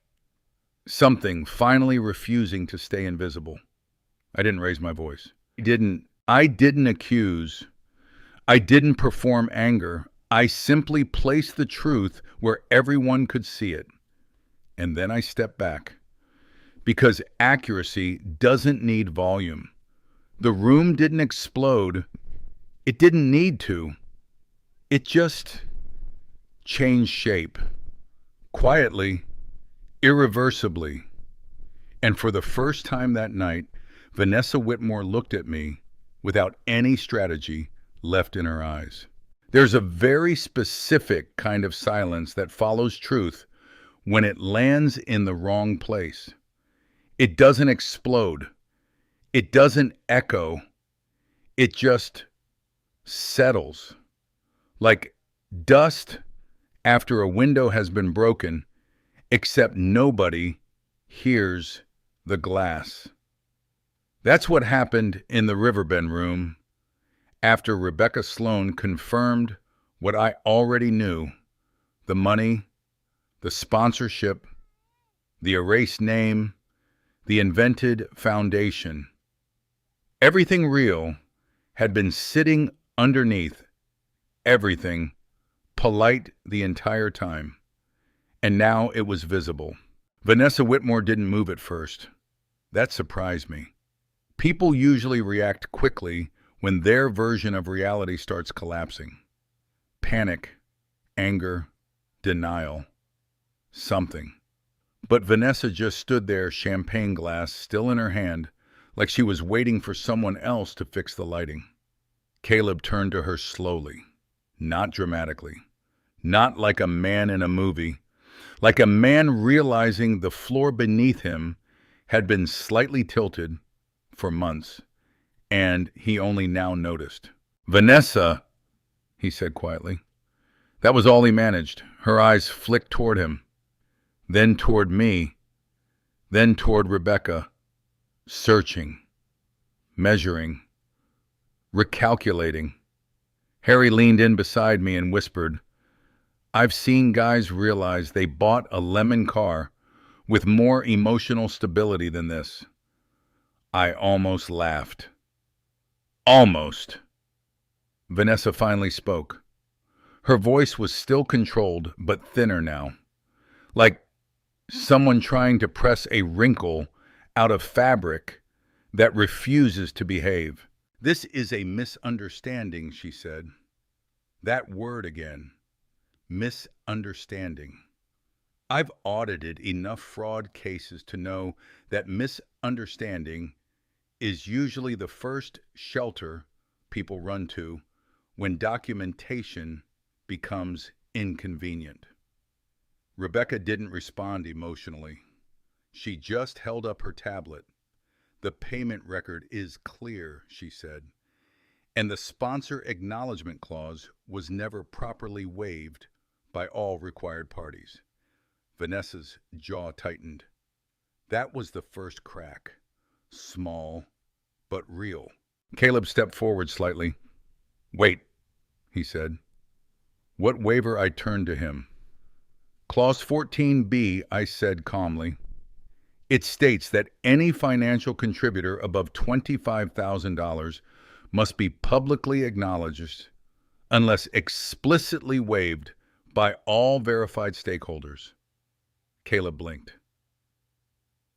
something finally refusing to stay invisible. I didn't raise my voice. I didn't accuse. I didn't perform anger. I simply placed the truth where everyone could see it. And then I stepped back. Because accuracy doesn't need volume. The room didn't explode. It didn't need to. It just changed shape. Quietly, irreversibly. And for the first time that night, Vanessa Whitmore looked at me without any strategy left in her eyes. There's a very specific kind of silence that follows truth when it lands in the wrong place. It doesn't explode. It doesn't echo. It just settles. Like dust after a window has been broken, except nobody hears the glass. That's what happened in the Riverbend Room after Rebecca Sloan confirmed what I already knew: the money, the sponsorship, the erased name, the invented foundation. Everything real had been sitting underneath everything, polite the entire time, and now it was visible. Vanessa Whitmore didn't move at first. That surprised me. People usually react quickly when their version of reality starts collapsing. Panic, anger, denial, something. But Vanessa just stood there, champagne glass still in her hand, like she was waiting for someone else to fix the lighting. Caleb turned to her slowly, not dramatically, not like a man in a movie, like a man realizing the floor beneath him had been slightly tilted for months, and he only now noticed. "Vanessa," he said quietly. That was all he managed. Her eyes flicked toward him, then toward me, then toward Rebecca, searching, measuring, recalculating. Harry leaned in beside me and whispered, "I've seen guys realize they bought a lemon car with more emotional stability than this." I almost laughed. Almost. Vanessa finally spoke. Her voice was still controlled, but thinner now, like someone trying to press a wrinkle out of fabric that refuses to behave. "This is a misunderstanding," she said. That word again. Misunderstanding. I've audited enough fraud cases to know that misunderstanding is usually the first shelter people run to when documentation becomes inconvenient. Rebecca didn't respond emotionally. She just held up her tablet. "The payment record is clear," she said, "and the sponsor acknowledgement clause was never properly waived by all required parties." Vanessa's jaw tightened. That was the first crack. Small, but real. Caleb stepped forward slightly. "Wait," he said. "What waiver?" I turned to him. "Clause 14B, I said calmly. It states that any financial contributor above $25,000 must be publicly acknowledged unless explicitly waived by all verified stakeholders." Caleb blinked.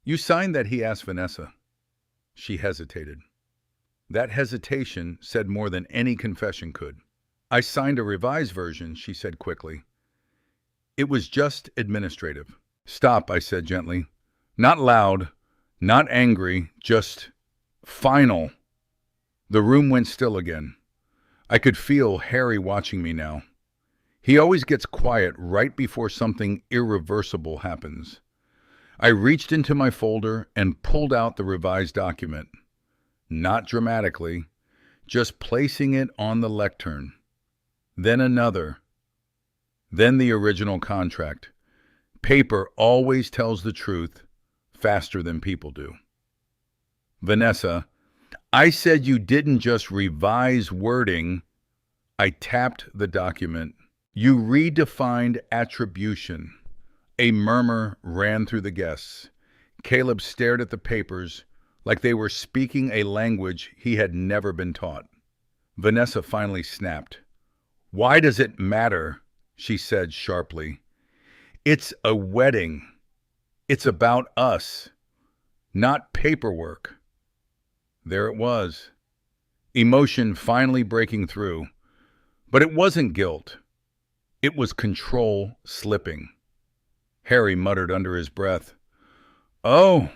"You signed that?" he asked Vanessa. She hesitated. That hesitation said more than any confession could. "I signed a revised version," she said quickly. "It was just administrative." "Stop," I said gently. Not loud, not angry, just final. The room went still again. I could feel Harry watching me now. He always gets quiet right before something irreversible happens. I reached into my folder and pulled out the revised document. Not dramatically, just placing it on the lectern. Then another. Then the original contract. Paper always tells the truth faster than people do. "Vanessa, I said you didn't just revise wording." I tapped the document. "You redefined attribution." A murmur ran through the guests. Caleb stared at the papers like they were speaking a language he had never been taught. Vanessa finally snapped. "Why does it matter?" she said sharply. "It's a wedding. It's about us, not paperwork." There it was. Emotion finally breaking through. But it wasn't guilt. It was control slipping. Harry muttered under his breath, "Oh,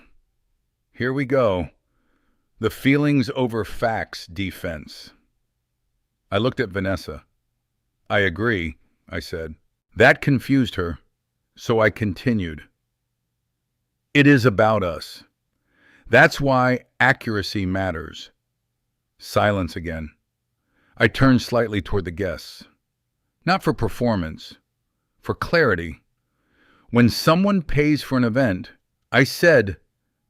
here we go. The feelings over facts defense." I looked at Vanessa. "I agree," I said. That confused her, so I continued. "It is about us. That's why accuracy matters." Silence again. I turned slightly toward the guests. Not for performance, for clarity. When someone pays for an event, I said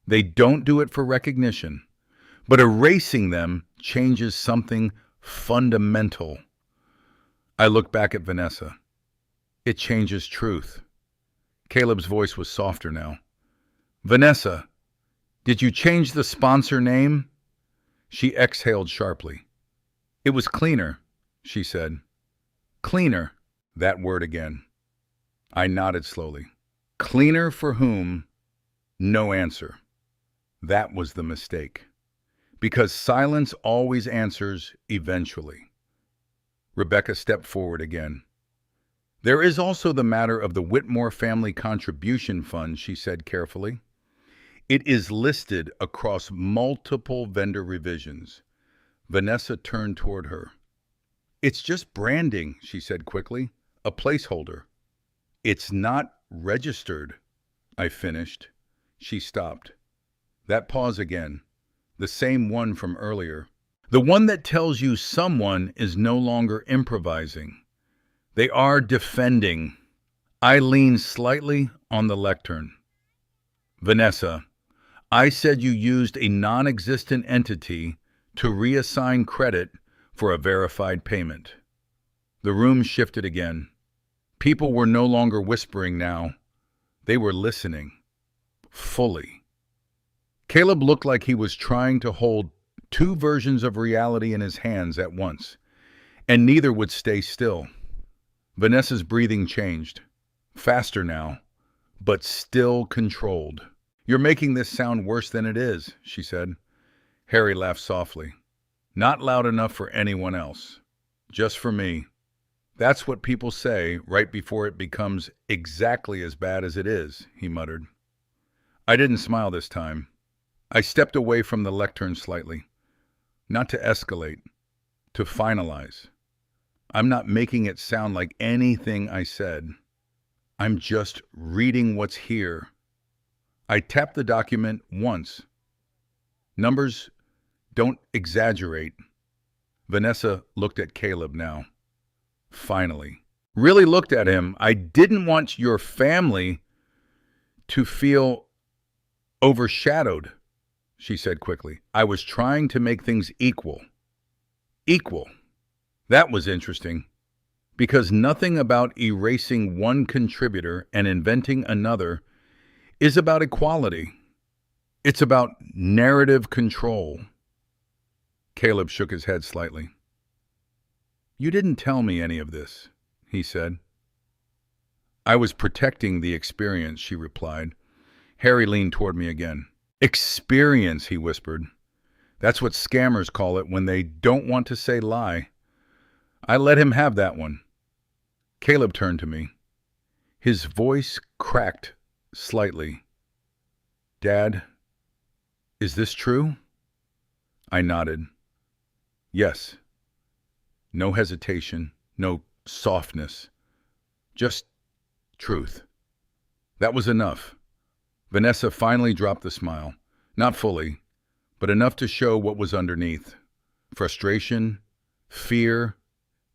they don't do it for recognition, but erasing them changes something fundamental. I looked back at Vanessa. It changes truth. Caleb's voice was softer now. Vanessa, did you change the sponsor name? She exhaled sharply. It was cleaner, she said. Cleaner, that word again. I nodded slowly. Cleaner for whom? No answer. That was the mistake. Because silence always answers eventually. Rebecca stepped forward again. There is also the matter of the Whitmore Family Contribution Fund, she said carefully. It is listed across multiple vendor revisions. Vanessa turned toward her. It's just branding, she said quickly. A placeholder. It's not registered, I finished. She stopped. That pause again. The same one from earlier. The one that tells you someone is no longer improvising. They are defending. I leaned slightly on the lectern. Vanessa, I said you used a non-existent entity to reassign credit for a verified payment. The room shifted again. People were no longer whispering now. They were listening. Fully. Caleb looked like he was trying to hold two versions of reality in his hands at once, and neither would stay still. Vanessa's breathing changed. Faster now, but still controlled. You're making this sound worse than it is, she said. Harry laughed softly. Not loud enough for anyone else. Just for me. That's what people say right before it becomes exactly as bad as it is, he muttered. I didn't smile this time. I stepped away from the lectern slightly. Not to escalate, to finalize. I'm not making it sound like anything I said. I'm just reading what's here. I tapped the document once. Numbers don't exaggerate. Vanessa looked at Caleb now. Finally. Really looked at him. I didn't want your family to feel overshadowed, she said quickly. I was trying to make things equal. Equal. That was interesting, because nothing about erasing one contributor and inventing another is about equality. It's about narrative control. Caleb shook his head slightly. You didn't tell me any of this, he said. I was protecting the experience, she replied. Harry leaned toward me again. Experience, he whispered. That's what scammers call it when they don't want to say lie. I let him have that one. Caleb turned to me. His voice cracked slightly. Dad, is this true? I nodded. Yes. No hesitation, no softness. Just truth. That was enough. Vanessa finally dropped the smile. Not fully, but enough to show what was underneath. Frustration, fear,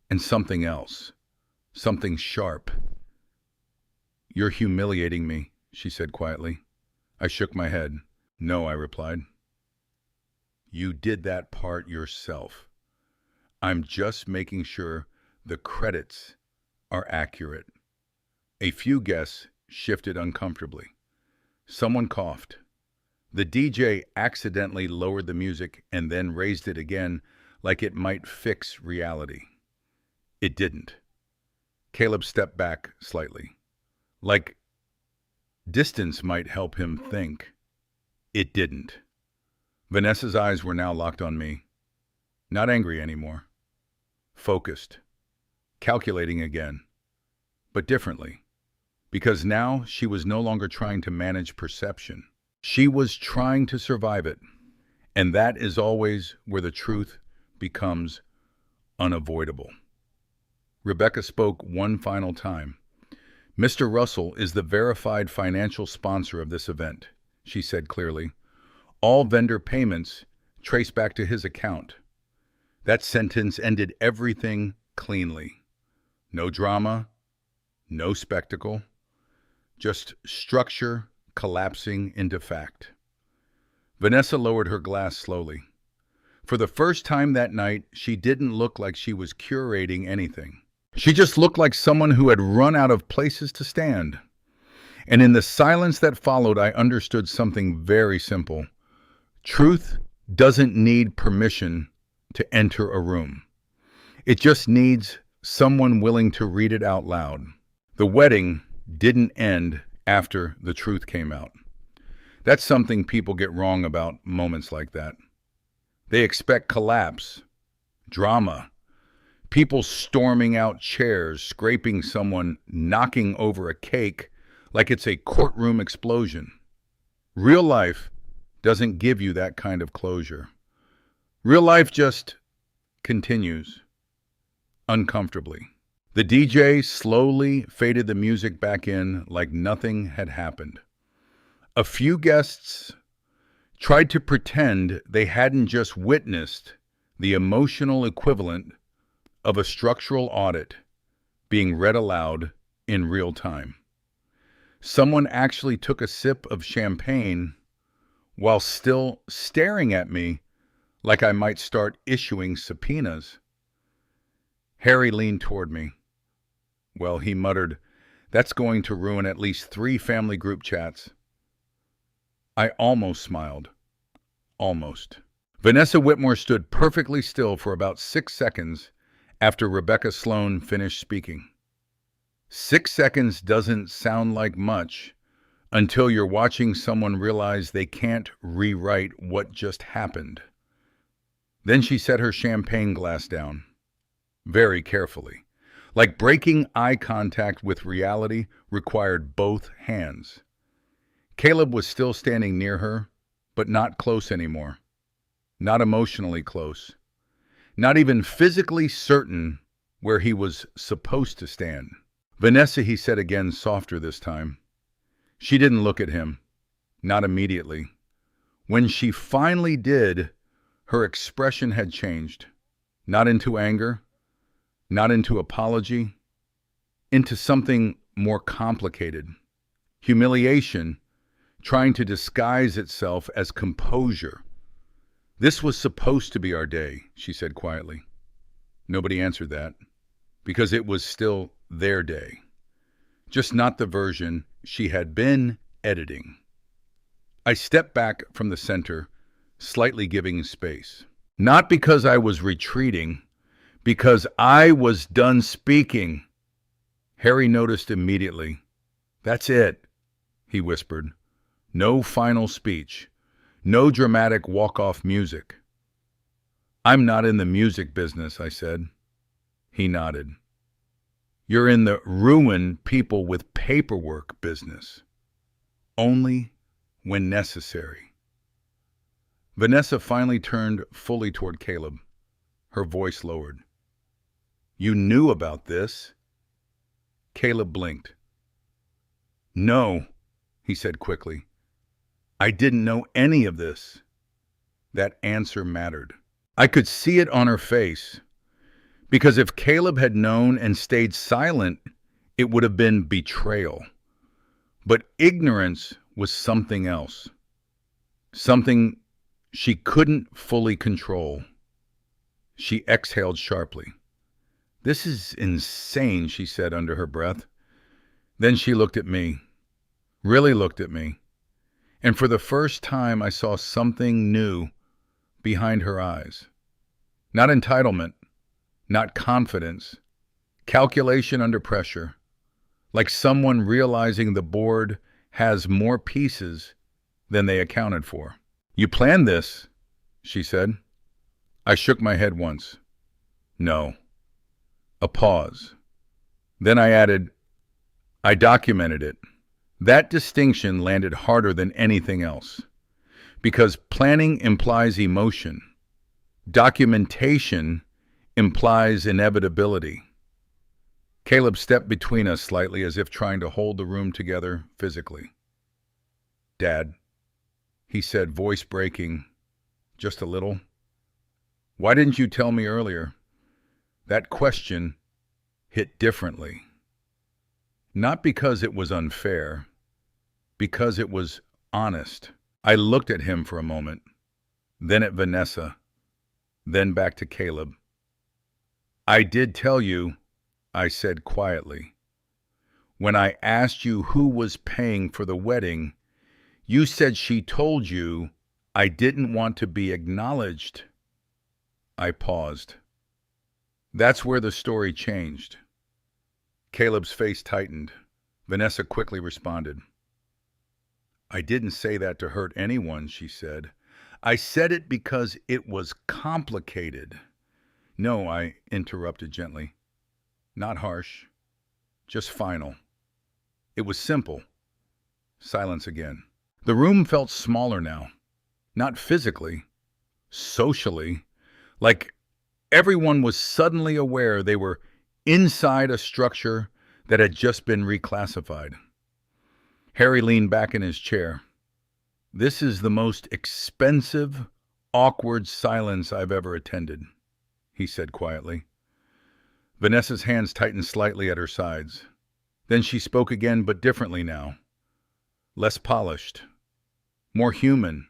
and something else. Something sharp. You're humiliating me, she said quietly. I shook my head. No, I replied. You did that part yourself. I'm just making sure the credits are accurate. A few guests shifted uncomfortably. Someone coughed. The DJ accidentally lowered the music and then raised it again like it might fix reality. It didn't. Caleb stepped back slightly. Like distance might help him think. It didn't. Vanessa's eyes were now locked on me. Not angry anymore. Focused. Calculating again. But differently. Because now she was no longer trying to manage perception. She was trying to survive it. And that is always where the truth becomes unavoidable. Rebecca spoke one final time. Mr. Russell is the verified financial sponsor of this event, she said clearly. All vendor payments trace back to his account. That sentence ended everything cleanly. No drama, no spectacle, just structure collapsing into fact. Vanessa lowered her glass slowly. For the first time that night, she didn't look like she was curating anything. She just looked like someone who had run out of places to stand. And in the silence that followed, I understood something very simple. Truth doesn't need permission to enter a room. It just needs someone willing to read it out loud. The wedding didn't end after the truth came out. That's something people get wrong about moments like that. They expect collapse, drama, people storming out chairs, scraping someone, knocking over a cake like it's a courtroom explosion. Real life doesn't give you that kind of closure. Real life just continues uncomfortably. The DJ slowly faded the music back in like nothing had happened. A few guests tried to pretend they hadn't just witnessed the emotional equivalent of a structural audit being read aloud in real time. Someone actually took a sip of champagne while still staring at me like I might start issuing subpoenas. Harry leaned toward me. Well, he muttered, "That's going to ruin at least 3 family group chats." I almost smiled. Almost. Vanessa Whitmore stood perfectly still for about 6 seconds after Rebecca Sloan finished speaking. 6 seconds doesn't sound like much until you're watching someone realize they can't rewrite what just happened. Then she set her champagne glass down, very carefully, like breaking eye contact with reality required both hands. Caleb was still standing near her, but not close anymore. Not emotionally close. Not even physically certain where he was supposed to stand. "Vanessa," he said again, softer this time. She didn't look at him. Not immediately. When she finally did, her expression had changed. Not into anger, not into apology, into something more complicated. Humiliation, trying to disguise itself as composure. "This was supposed to be our day," she said quietly. Nobody answered that, because it was still their day. Just not the version she had been editing. I stepped back from the center, slightly giving space. Not because I was retreating, because I was done speaking. Harry noticed immediately. "That's it," he whispered. No final speech. No dramatic walk-off music. "I'm not in the music business," I said. He nodded. "You're in the ruin people with paperwork business. Only when necessary." Vanessa finally turned fully toward Caleb. Her voice lowered. "You knew about this?" Caleb blinked. "No," he said quickly. "I didn't know any of this." That answer mattered. I could see it on her face. Because if Caleb had known and stayed silent, it would have been betrayal. But ignorance was something else. Something she couldn't fully control. She exhaled sharply. "This is insane," she said under her breath. Then she looked at me. Really looked at me. And for the first time, I saw something new behind her eyes. Not entitlement, not confidence, calculation under pressure, like someone realizing the board has more pieces than they accounted for. "You planned this," she said. I shook my head once. "No." A pause. Then I added, "I documented it." That distinction landed harder than anything else, because planning implies emotion. Documentation implies inevitability. Caleb stepped between us slightly, as if trying to hold the room together physically. "Dad," he said, voice breaking just a little, "why didn't you tell me earlier?" That question hit differently. Not because it was unfair, because it was honest. I looked at him for a moment, then at Vanessa, then back to Caleb. "I did tell you," I said quietly. When I asked you who was paying for the wedding, you said she told you I didn't want to be acknowledged. I paused. That's where the story changed. Caleb's face tightened. Vanessa quickly responded. I didn't say that to hurt anyone, she said. I said it because it was complicated. No, I interrupted gently. Not harsh, just final. It was simple. Silence again. The room felt smaller now. Not physically, socially. Like everyone was suddenly aware they were inside a structure that had just been reclassified. Harry leaned back in his chair. This is the most expensive, awkward silence I've ever attended, he said quietly. Vanessa's hands tightened slightly at her sides. Then she spoke again, but differently now. Less polished. More human.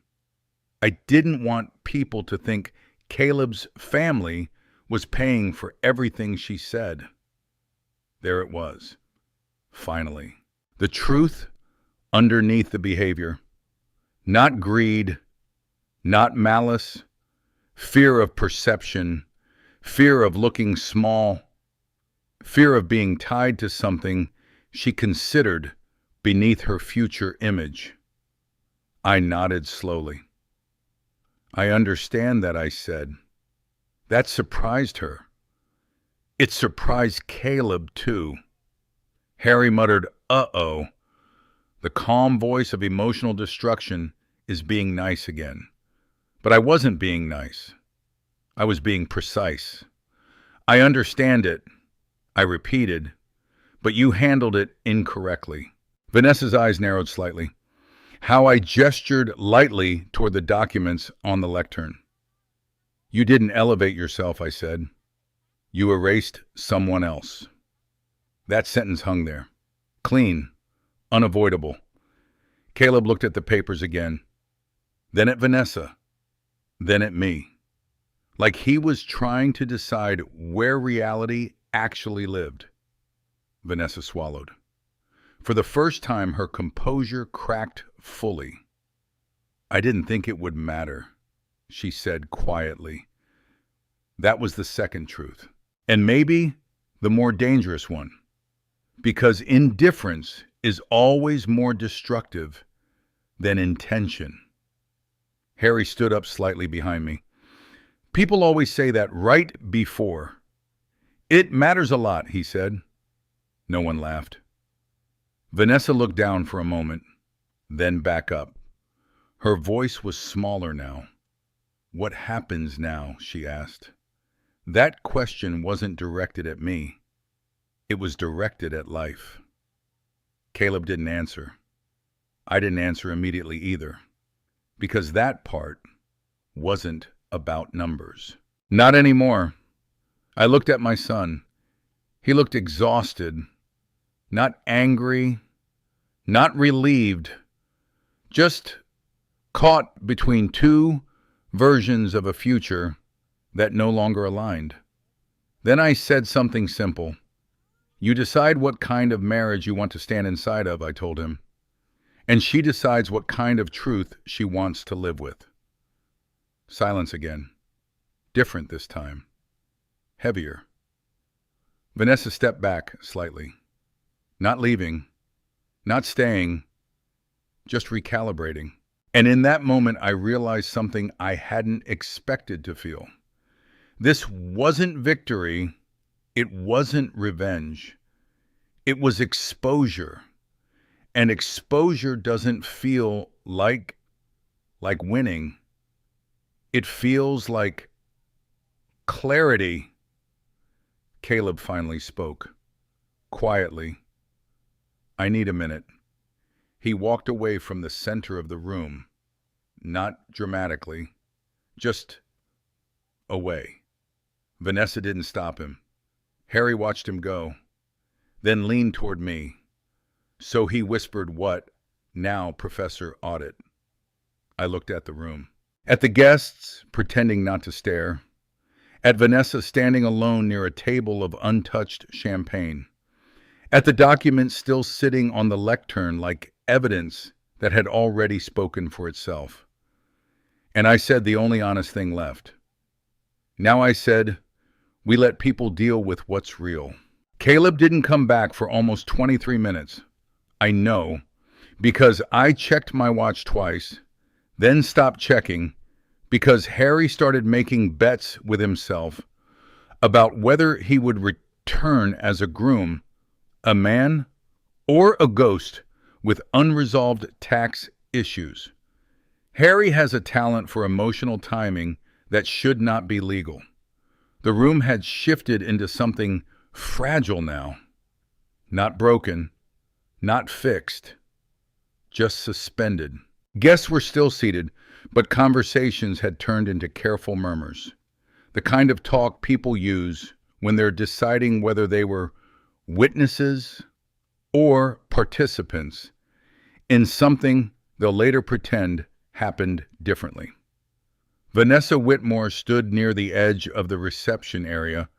I didn't want people to think Caleb's family was paying for everything she said. There it was. Finally. The truth underneath the behavior. Not greed, not malice, fear of perception, fear of looking small, fear of being tied to something she considered beneath her future image. I nodded slowly. I understand that, I said. That surprised her. It surprised Caleb, too. Harry muttered, "Uh-oh." The calm voice of emotional destruction is being nice again. But I wasn't being nice. I was being precise. I understand it, I repeated, but you handled it incorrectly. Vanessa's eyes narrowed slightly. How I gestured lightly toward the documents on the lectern. You didn't elevate yourself, I said. You erased someone else. That sentence hung there. Clean. Unavoidable. Caleb looked at the papers again. Then at Vanessa. Then at me. Like he was trying to decide where reality actually lived. Vanessa swallowed. For the first time, her composure cracked fully. I didn't think it would matter, she said quietly. That was the second truth. And maybe the more dangerous one. Because indifference is always more destructive than intention. Harry stood up slightly behind me. People always say that right before. It matters a lot, he said. No one laughed. Vanessa looked down for a moment, then back up. Her voice was smaller now. What happens now? She asked. That question wasn't directed at me. It was directed at life. Caleb didn't answer. I didn't answer immediately either, because that part wasn't about numbers. Not anymore. I looked at my son. He looked exhausted, not angry, not relieved, just caught between two versions of a future that no longer aligned. Then I said something simple. You decide what kind of marriage you want to stand inside of, I told him. And she decides what kind of truth she wants to live with. Silence again. Different this time. Heavier. Vanessa stepped back slightly. Not leaving. Not staying. Just recalibrating. And in that moment, I realized something I hadn't expected to feel. This wasn't victory. It wasn't revenge. It was exposure. And exposure doesn't feel like winning. It feels like clarity. Caleb finally spoke. Quietly. I need a minute. He walked away from the center of the room. Not dramatically. Just away. Vanessa didn't stop him. Harry watched him go, then leaned toward me. So he whispered, what? Now, Professor Audit. I looked at the room. At the guests, pretending not to stare. At Vanessa standing alone near a table of untouched champagne. at the document still sitting on the lectern like evidence that had already spoken for itself. And I said the only honest thing left. Now I said, we let people deal with what's real. Caleb didn't come back for almost 23 minutes. I know, because I checked my watch twice, then stopped checking, because Harry started making bets with himself about whether he would return as a groom, a man, or a ghost with unresolved tax issues. Harry has a talent for emotional timing that should not be legal. The room had shifted into something fragile now. Not broken, not fixed, just suspended. Guests were still seated, but conversations had turned into careful murmurs. The kind of talk people use when they're deciding whether they were witnesses or participants in something they'll later pretend happened differently. Vanessa Whitmore stood near the edge of the reception area,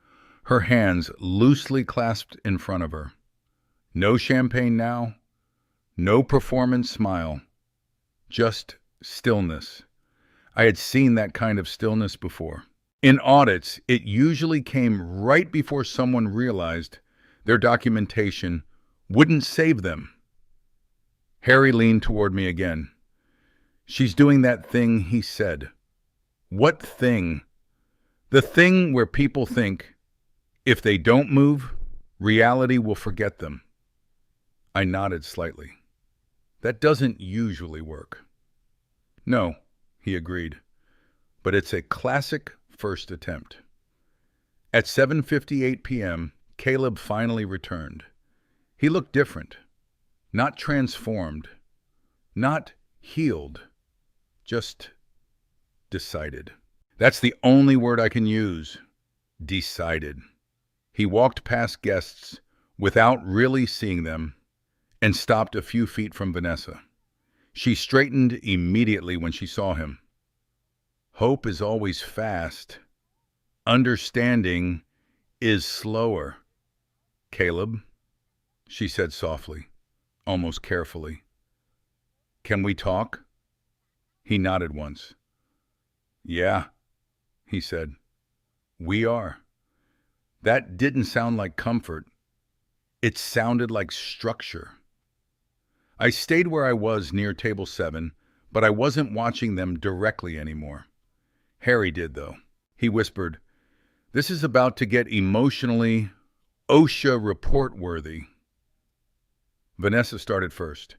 her hands loosely clasped in front of her. No champagne now, no performance smile, just stillness. I had seen that kind of stillness before. In audits, it usually came right before someone realized their documentation wouldn't save them. Harry leaned toward me again. She's doing that thing he said. What thing? The thing where people think, if they don't move, reality will forget them. I nodded slightly. That doesn't usually work. No, he agreed, but it's a classic first attempt. At 7:58 p.m., Caleb finally returned. He looked different, not transformed, not healed, just decided. That's the only word I can use. Decided. He walked past guests without really seeing them and stopped a few feet from Vanessa. She straightened immediately when she saw him. Hope is always fast. Understanding is slower. Caleb, she said softly, almost carefully. Can we talk? He nodded once. Yeah, he said. We are. That didn't sound like comfort. It sounded like structure. I stayed where I was near table 7, but I wasn't watching them directly anymore. Harry did, though. He whispered, "This is about to get emotionally OSHA report-worthy." Vanessa started first.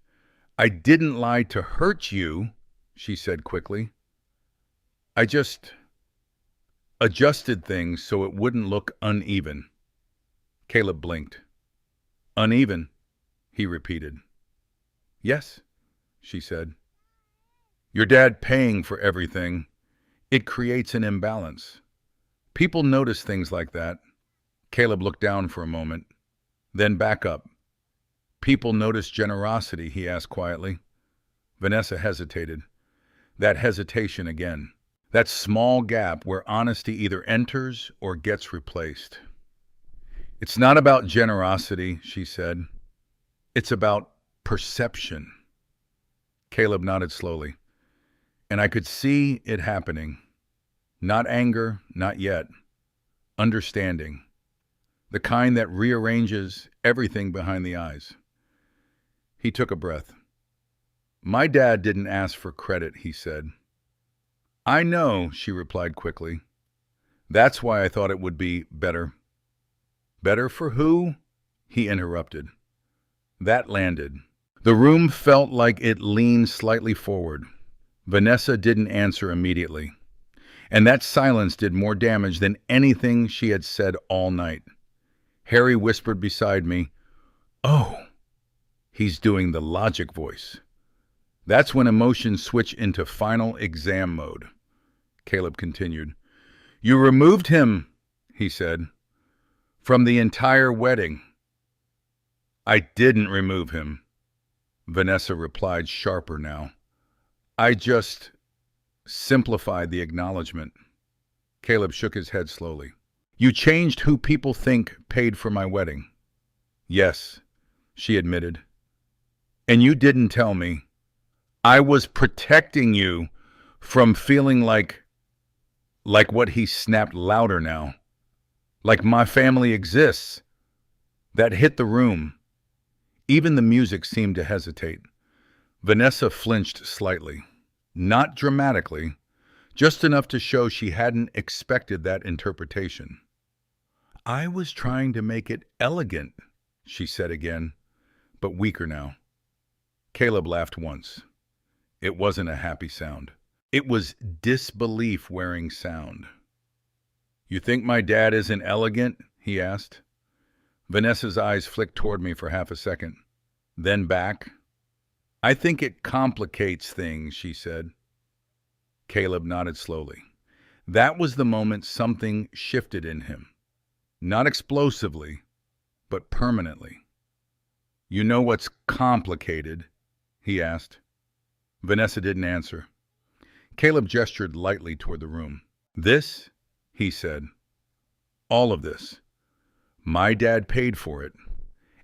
"I didn't lie to hurt you," she said quickly. "I just adjusted things so it wouldn't look uneven." Caleb blinked. "Uneven," he repeated. "Yes," she said. "Your dad paying for everything. It creates an imbalance. People notice things like that." Caleb looked down for a moment, then back up. "People notice generosity," he asked quietly. Vanessa hesitated. That hesitation again. That small gap where honesty either enters or gets replaced. "It's not about generosity," she said. "It's about perception." Caleb nodded slowly, and I could see it happening. Not anger, not yet. Understanding. The kind that rearranges everything behind the eyes. He took a breath. "My dad didn't ask for credit," he said. "I know," she replied quickly. "That's why I thought it would be better." "Better for who?" he interrupted. That landed. The room felt like it leaned slightly forward. Vanessa didn't answer immediately, and that silence did more damage than anything she had said all night. Harry whispered beside me, "Oh, he's doing the logic voice." That's when emotions switch into final exam mode. Caleb continued. "You removed him," he said, "from the entire wedding." "I didn't remove him," Vanessa replied, sharper now. "I just simplified the acknowledgement." Caleb shook his head slowly. "You changed who people think paid for my wedding." "Yes," she admitted. And you didn't tell me. I was protecting you from feeling like what he snapped louder now. Like my family exists. That hit the room. Even the music seemed to hesitate. Vanessa flinched slightly. Not dramatically, just enough to show she hadn't expected that interpretation. I was trying to make it elegant, she said again, but weaker now. Caleb laughed once. It wasn't a happy sound. It was disbelief-wearing sound. You think my dad isn't elegant? He asked. Vanessa's eyes flicked toward me for half a second, then back. I think it complicates things, she said. Caleb nodded slowly. That was the moment something shifted in him. Not explosively, but permanently. You know what's complicated? He asked. Vanessa didn't answer. Caleb gestured lightly toward the room. This, he said, all of this. My dad paid for it,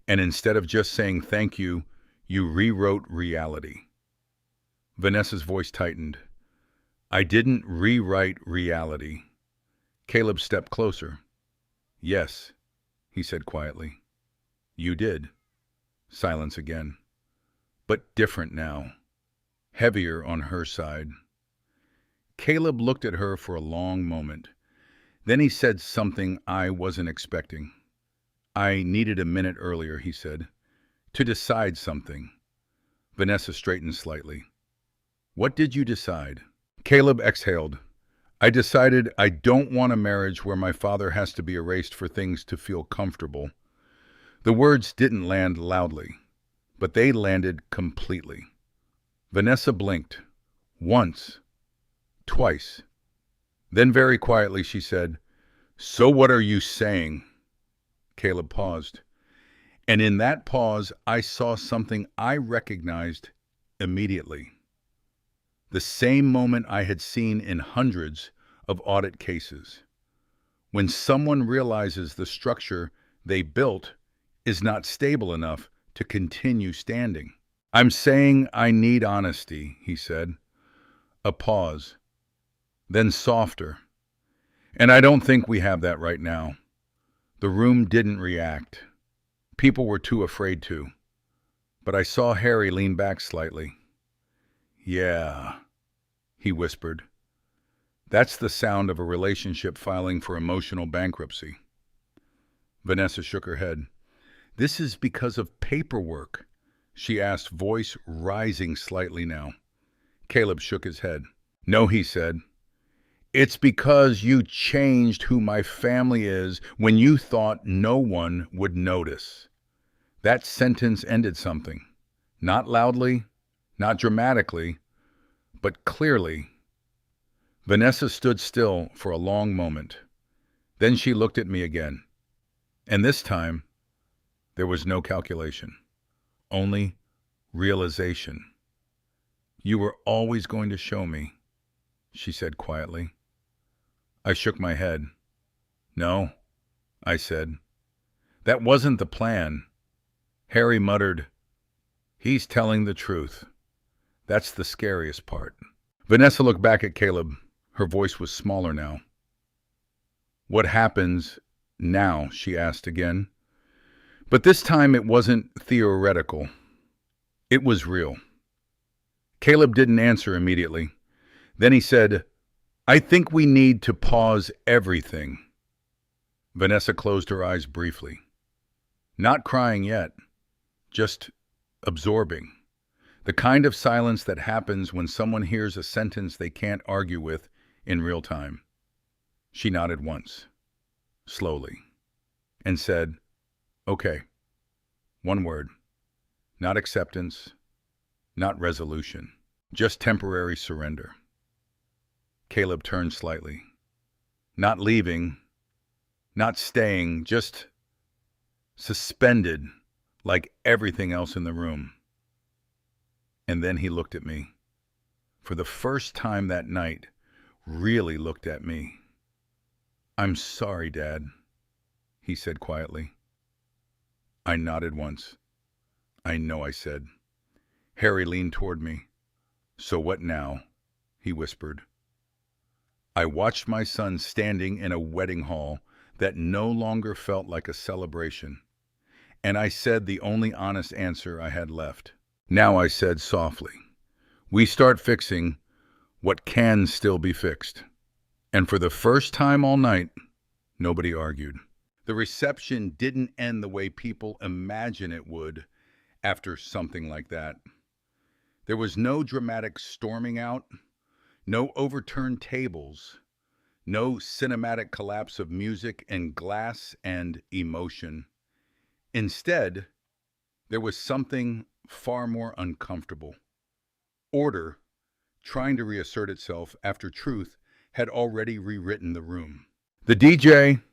and instead of just saying thank you, you rewrote reality. Vanessa's voice tightened. I didn't rewrite reality. Caleb stepped closer. Yes, he said quietly. You did. Silence again. But different now. Heavier on her side. Caleb looked at her for a long moment. Then he said something I wasn't expecting. I needed a minute earlier, he said, to decide something. Vanessa straightened slightly. What did you decide? Caleb exhaled. I decided I don't want a marriage where my father has to be erased for things to feel comfortable. The words didn't land loudly, but they landed completely. Vanessa blinked. Once. Twice. Then very quietly she said, So what are you saying? Caleb paused. And in that pause, I saw something I recognized immediately. The same moment I had seen in hundreds of audit cases. When someone realizes the structure they built is not stable enough to continue standing. I'm saying I need honesty, he said. A pause. Then softer. And I don't think we have that right now. The room didn't react. People were too afraid to. But I saw Harry lean back slightly. Yeah, he whispered. That's the sound of a relationship filing for emotional bankruptcy. Vanessa shook her head. This is because of paperwork, she asked, voice rising slightly now. Caleb shook his head. No, he said. It's because you changed who my family is when you thought no one would notice. That sentence ended something. Not loudly, not dramatically, but clearly. Vanessa stood still for a long moment. Then she looked at me again. And this time, there was no calculation. Only realization. You were always going to show me, she said quietly. I shook my head. No, I said. That wasn't the plan. Harry muttered, He's telling the truth. That's the scariest part. Vanessa looked back at Caleb. Her voice was smaller now. What happens now? She asked again. But this time it wasn't theoretical. It was real. Caleb didn't answer immediately. Then he said, I think we need to pause everything. Vanessa closed her eyes briefly. Not crying yet, just absorbing. The kind of silence that happens when someone hears a sentence they can't argue with in real time. She nodded once, slowly, and said, Okay, one word. Not acceptance, not resolution, just temporary surrender. Caleb turned slightly. Not leaving, not staying, just suspended like everything else in the room. And then he looked at me. For the first time that night, really looked at me. I'm sorry, Dad, he said quietly. I nodded once. I know, I said. Harry leaned toward me. So what now? He whispered. I watched my son standing in a wedding hall that no longer felt like a celebration, and I said the only honest answer I had left. Now, I said softly, we start fixing what can still be fixed. And for the first time all night, nobody argued. The reception didn't end the way people imagine it would after something like that. There was no dramatic storming out, no overturned tables, no cinematic collapse of music and glass and emotion. Instead, there was something far more uncomfortable. Order trying to reassert itself after truth had already rewritten the room. The DJ,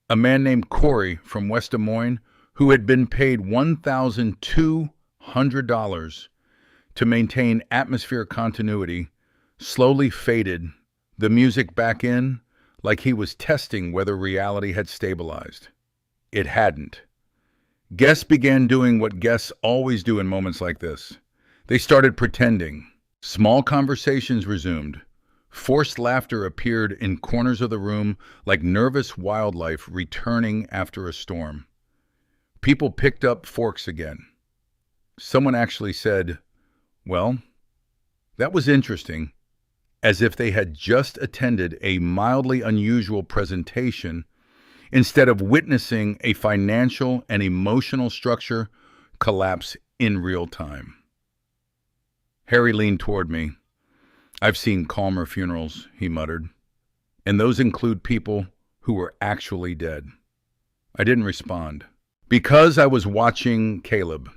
a man named Corey from West Des Moines, who had been paid $1,200 to maintain atmosphere continuity, slowly faded the music back in like he was testing whether reality had stabilized. It hadn't. Guests began doing what guests always do in moments like this. They started pretending. Small conversations resumed. Forced laughter appeared in corners of the room like nervous wildlife returning after a storm. People picked up forks again. Someone actually said, "Well, that was interesting," as if they had just attended a mildly unusual presentation instead of witnessing a financial and emotional structure collapse in real time. Harry leaned toward me. I've seen calmer funerals, he muttered, and those include people who were actually dead. I didn't respond. Because I was watching Caleb.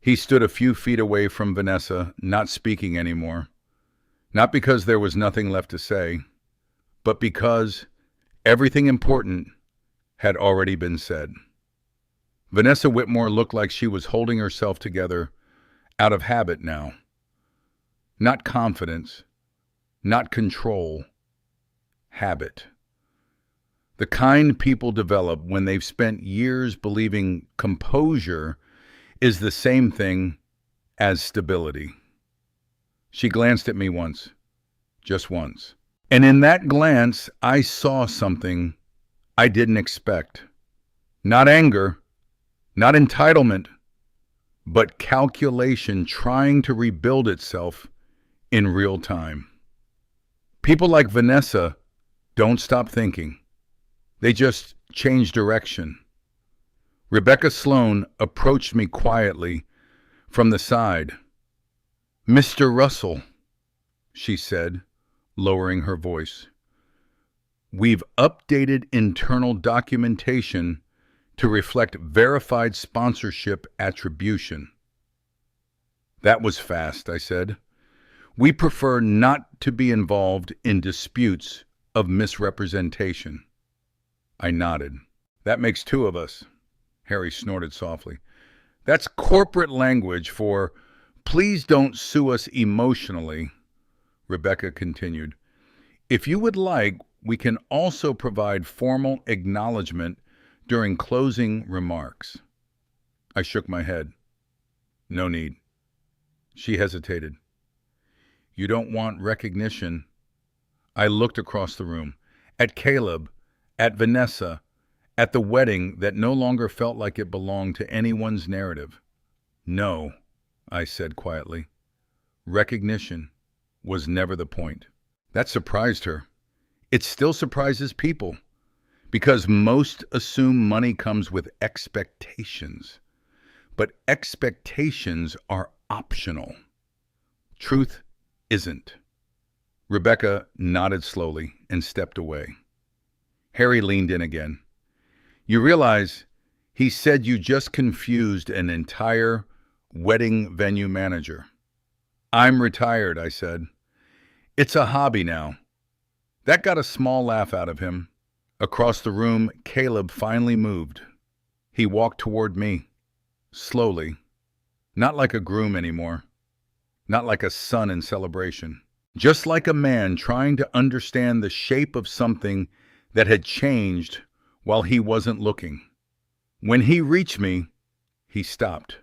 He stood a few feet away from Vanessa, not speaking anymore. Not because there was nothing left to say, but because everything important had already been said. Vanessa Whitmore looked like she was holding herself together out of habit now. Not confidence, not control, habit. The kind people develop when they've spent years believing composure is the same thing as stability. She glanced at me once, just once. And in that glance, I saw something I didn't expect. Not anger, not entitlement, but calculation trying to rebuild itself in real time. People like Vanessa don't stop thinking. They just change direction. Rebecca Sloan approached me quietly from the side. "Mr. Russell," she said, lowering her voice, "we've updated internal documentation to reflect verified sponsorship attribution." That was fast, I said. "We prefer not to be involved in disputes of misrepresentation." I nodded. "That makes two of us." Harry snorted softly. "That's corporate language for, please don't sue us emotionally," Rebecca continued. "If you would like, we can also provide formal acknowledgement during closing remarks." I shook my head. "No need." She hesitated. "You don't want recognition?" I looked across the room, at Caleb, at Vanessa, at the wedding that no longer felt like it belonged to anyone's narrative. "No," I said quietly. Recognition was never the point. That surprised her. It still surprises people, because most assume money comes with expectations. But expectations are optional. Truth isn't. Rebecca nodded slowly and stepped away. Harry leaned in again. "You realize he said you just confused an entire wedding venue manager." "I'm retired," I said. "It's a hobby now." That got a small laugh out of him. Across the room, Caleb finally moved. He walked toward me, slowly, not like a groom anymore, not like a son in celebration, just like a man trying to understand the shape of something that had changed while he wasn't looking. When he reached me, he stopped.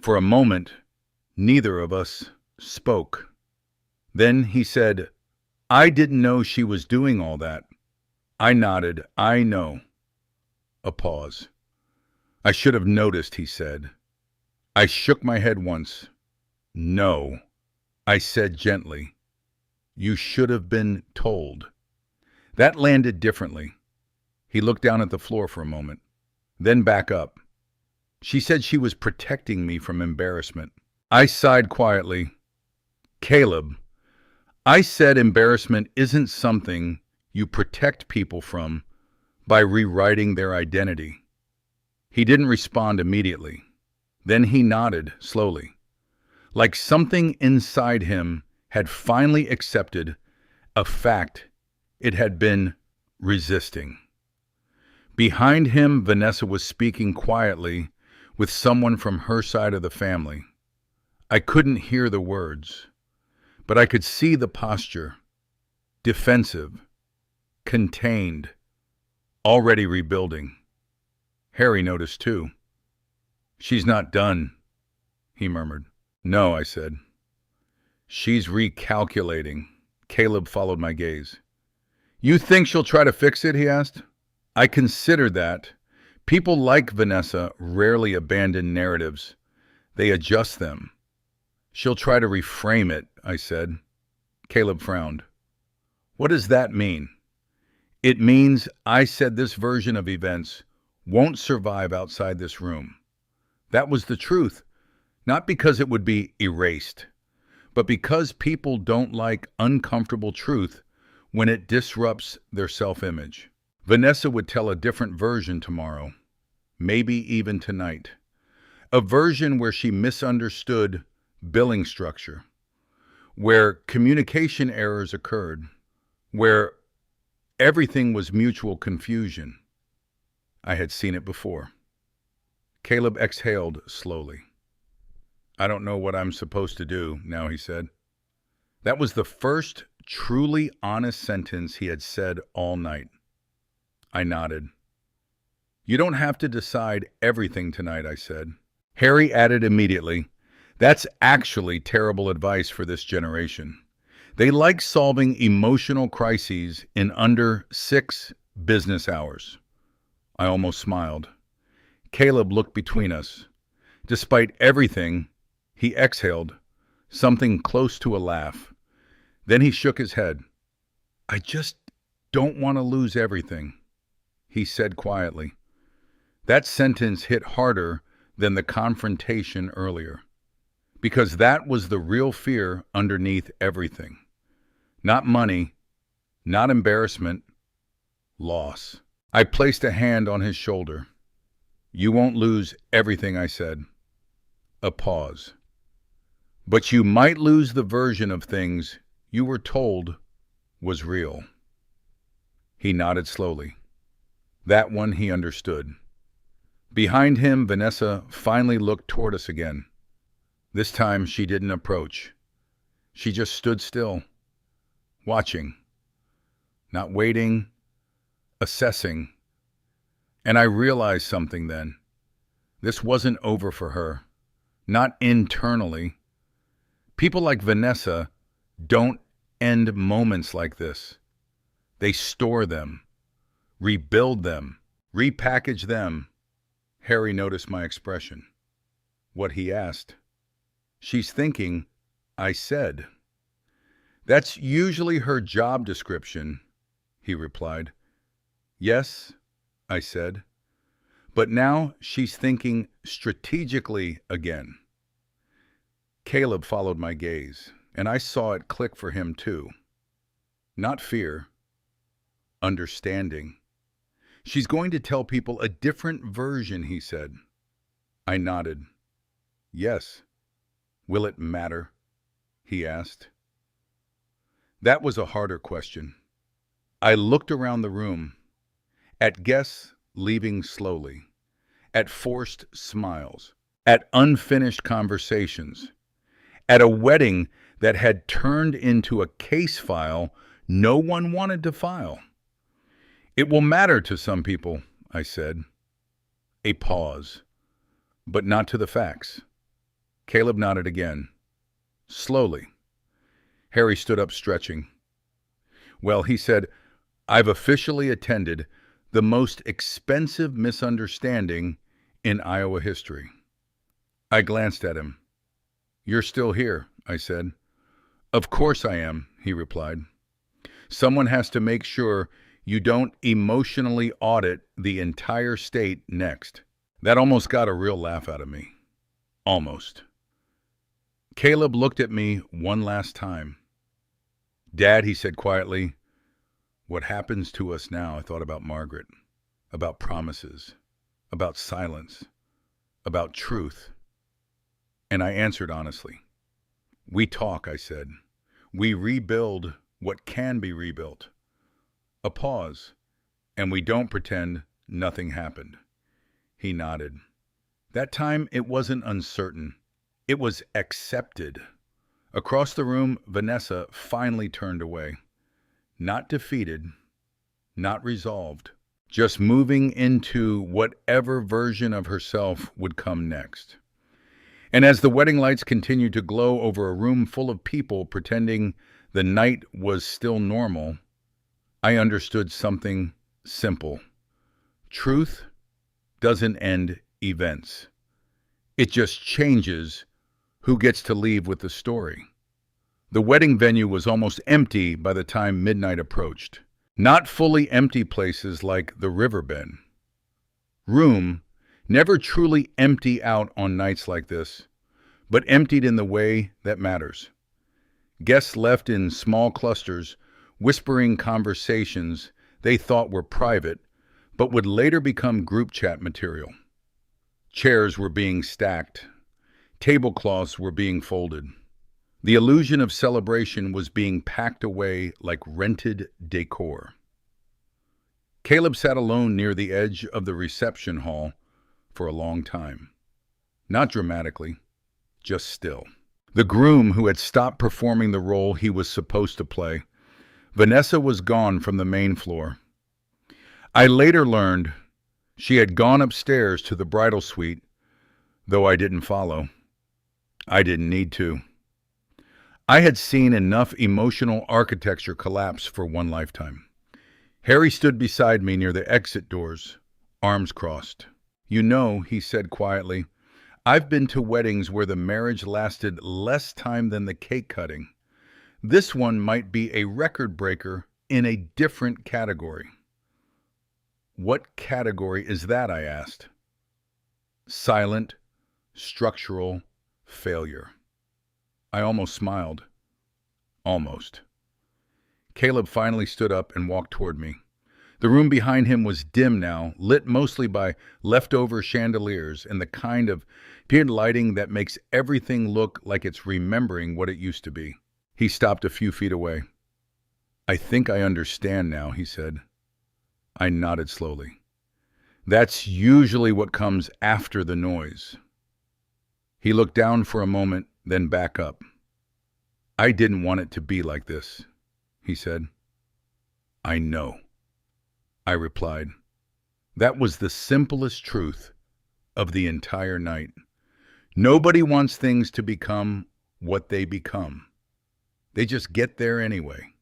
For a moment, neither of us spoke. Then he said, "I didn't know she was doing all that." I nodded. "I know." A pause. "I should have noticed," he said. I shook my head once. "No," I said gently. "You should have been told." That landed differently. He looked down at the floor for a moment, then back up. She said she was protecting me from embarrassment. I sighed quietly. "Caleb, I said embarrassment isn't something you protect people from by rewriting their identity." He didn't respond immediately. Then he nodded slowly, like something inside him had finally accepted a fact it had been resisting. Behind him, Vanessa was speaking quietly with someone from her side of the family. I couldn't hear the words, but I could see the posture, defensive, contained, already rebuilding. Harry noticed too. "She's not done," he murmured. "No," I said. "She's recalculating." Caleb followed my gaze. "You think she'll try to fix it?" he asked. I considered that. People like Vanessa rarely abandon narratives. They adjust them. "She'll try to reframe it," I said. Caleb frowned. "What does that mean?" "It means I said this version of events won't survive outside this room." That was the truth, not because it would be erased, but because people don't like uncomfortable truth when it disrupts their self-image. Vanessa would tell a different version tomorrow, maybe even tonight. A version where she misunderstood billing structure, where communication errors occurred, where everything was mutual confusion. I had seen it before. Caleb exhaled slowly. "I don't know what I'm supposed to do now," he said. That was the first truly honest sentence he had said all night. I nodded. "You don't have to decide everything tonight," I said. Harry added immediately, "That's actually terrible advice for this generation. They like solving emotional crises in under 6 business hours." I almost smiled. Caleb looked between us. Despite everything, he exhaled, something close to a laugh. Then he shook his head. "I just don't want to lose everything," he said quietly. That sentence hit harder than the confrontation earlier, because that was the real fear underneath everything. Not money, not embarrassment, loss. I placed a hand on his shoulder. "You won't lose everything," I said. A pause. "But you might lose the version of things you were told was real." He nodded slowly. That one he understood. Behind him, Vanessa finally looked toward us again. This time she didn't approach. She just stood still, watching, not waiting, assessing. And I realized something then. This wasn't over for her. Not internally. People like Vanessa don't end moments like this. They store them, rebuild them, repackage them. Harry noticed my expression. What he asked. "She's thinking," I said. "That's usually her job description," he replied. "Yes," I said. "But now she's thinking strategically again." Caleb followed my gaze, and I saw it click for him too. Not fear, understanding. "She's going to tell people a different version," he said. I nodded. "Yes." "Will it matter?" he asked. That was a harder question. I looked around the room, at guests leaving slowly, at forced smiles, at unfinished conversations, at a wedding that had turned into a case file no one wanted to file. "It will matter to some people," I said. A pause, but not to the facts. Caleb nodded again. Slowly. Harry stood up, stretching. Well, he said, I've officially attended the most expensive misunderstanding in Iowa history. I glanced at him. You're still here, I said. Of course I am, he replied. Someone has to make sure you don't emotionally audit the entire state next. That almost got a real laugh out of me. Almost. Caleb looked at me one last time. Dad, he said quietly, what happens to us now? I thought about Margaret, about promises, about silence, about truth. And I answered honestly. We talk, I said. We rebuild what can be rebuilt. A pause, and we don't pretend nothing happened. He nodded. That time it wasn't uncertain. It was accepted. Across the room, Vanessa finally turned away. Not defeated, not resolved, just moving into whatever version of herself would come next. And as the wedding lights continued to glow over a room full of people pretending the night was still normal, I understood something simple. Truth doesn't end events. It just changes who gets to leave with the story. The wedding venue was almost empty by the time midnight approached. Not fully empty places like the Riverbend Room never truly empty out on nights like this, but emptied in the way that matters. Guests left in small clusters, whispering conversations they thought were private, but would later become group chat material. Chairs were being stacked. Tablecloths were being folded. The illusion of celebration was being packed away like rented decor. Caleb sat alone near the edge of the reception hall for a long time. Not dramatically, just still. The groom who had stopped performing the role he was supposed to play, Vanessa, was gone from the main floor. I later learned she had gone upstairs to the bridal suite, though I didn't follow. I didn't need to. I had seen enough emotional architecture collapse for one lifetime. Harry stood beside me near the exit doors, arms crossed. You know, he said quietly, I've been to weddings where the marriage lasted less time than the cake cutting. This one might be a record breaker in a different category. What category is that? I asked. Silent, structural failure. I almost smiled. Almost. Caleb finally stood up and walked toward me. The room behind him was dim now, lit mostly by leftover chandeliers and the kind of peered lighting that makes everything look like it's remembering what it used to be. He stopped a few feet away. I think I understand now, he said. I nodded slowly. That's usually what comes after the noise. He looked down for a moment, then back up. I didn't want it to be like this, he said. I know, I replied. That was the simplest truth of the entire night. Nobody wants things to become what they become. They just get there anyway.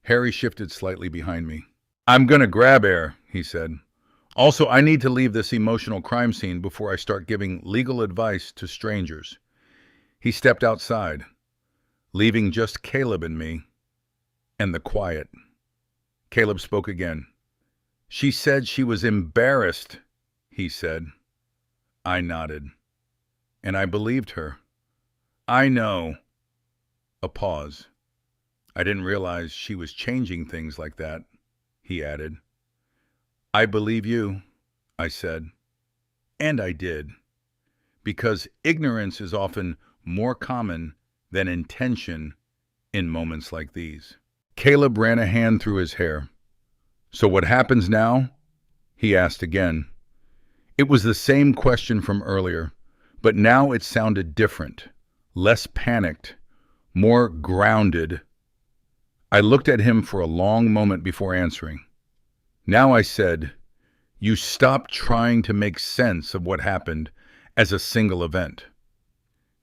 Harry shifted slightly behind me. I'm gonna grab air, he said. Also, I need to leave this emotional crime scene before I start giving legal advice to strangers. He stepped outside, leaving just Caleb and me, and the quiet. Caleb spoke again. She said she was embarrassed, he said. I nodded, and I believed her. I know. A pause. I didn't realize she was changing things like that, he added. I believe you, I said. And I did, because ignorance is often more common than intention in moments like these. Caleb ran a hand through his hair. So what happens now? He asked again. It was the same question from earlier, but now it sounded different, less panicked, more grounded. I looked at him for a long moment before answering. Now I said, you stop trying to make sense of what happened as a single event.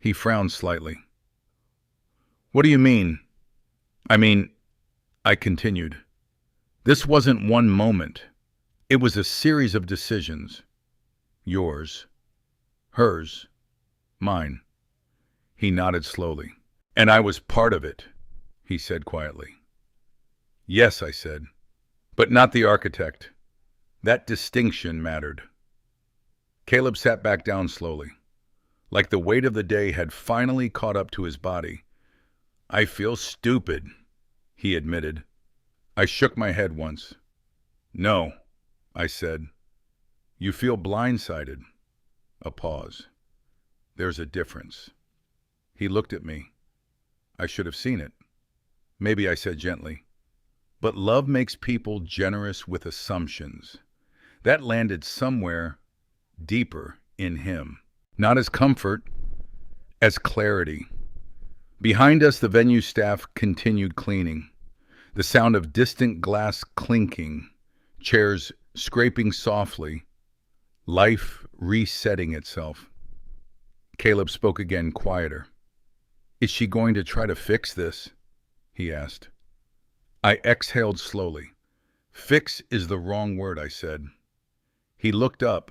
He frowned slightly. What do you mean? I mean, I continued. This wasn't one moment. It was a series of decisions. Yours, hers, mine. He nodded slowly. And I was part of it, he said quietly. Yes, I said, but not the architect. That distinction mattered. Caleb sat back down slowly, like the weight of the day had finally caught up to his body. I feel stupid, he admitted. I shook my head once. No, I said. You feel blindsided. A pause. There's a difference. He looked at me. I should have seen it. Maybe I said gently. But love makes people generous with assumptions. That landed somewhere deeper in him. Not as comfort, as clarity. Behind us, the venue staff continued cleaning. The sound of distant glass clinking, chairs scraping softly, life resetting itself. Caleb spoke again, quieter. Is she going to try to fix this? He asked. I exhaled slowly. Fix is the wrong word, I said. He looked up.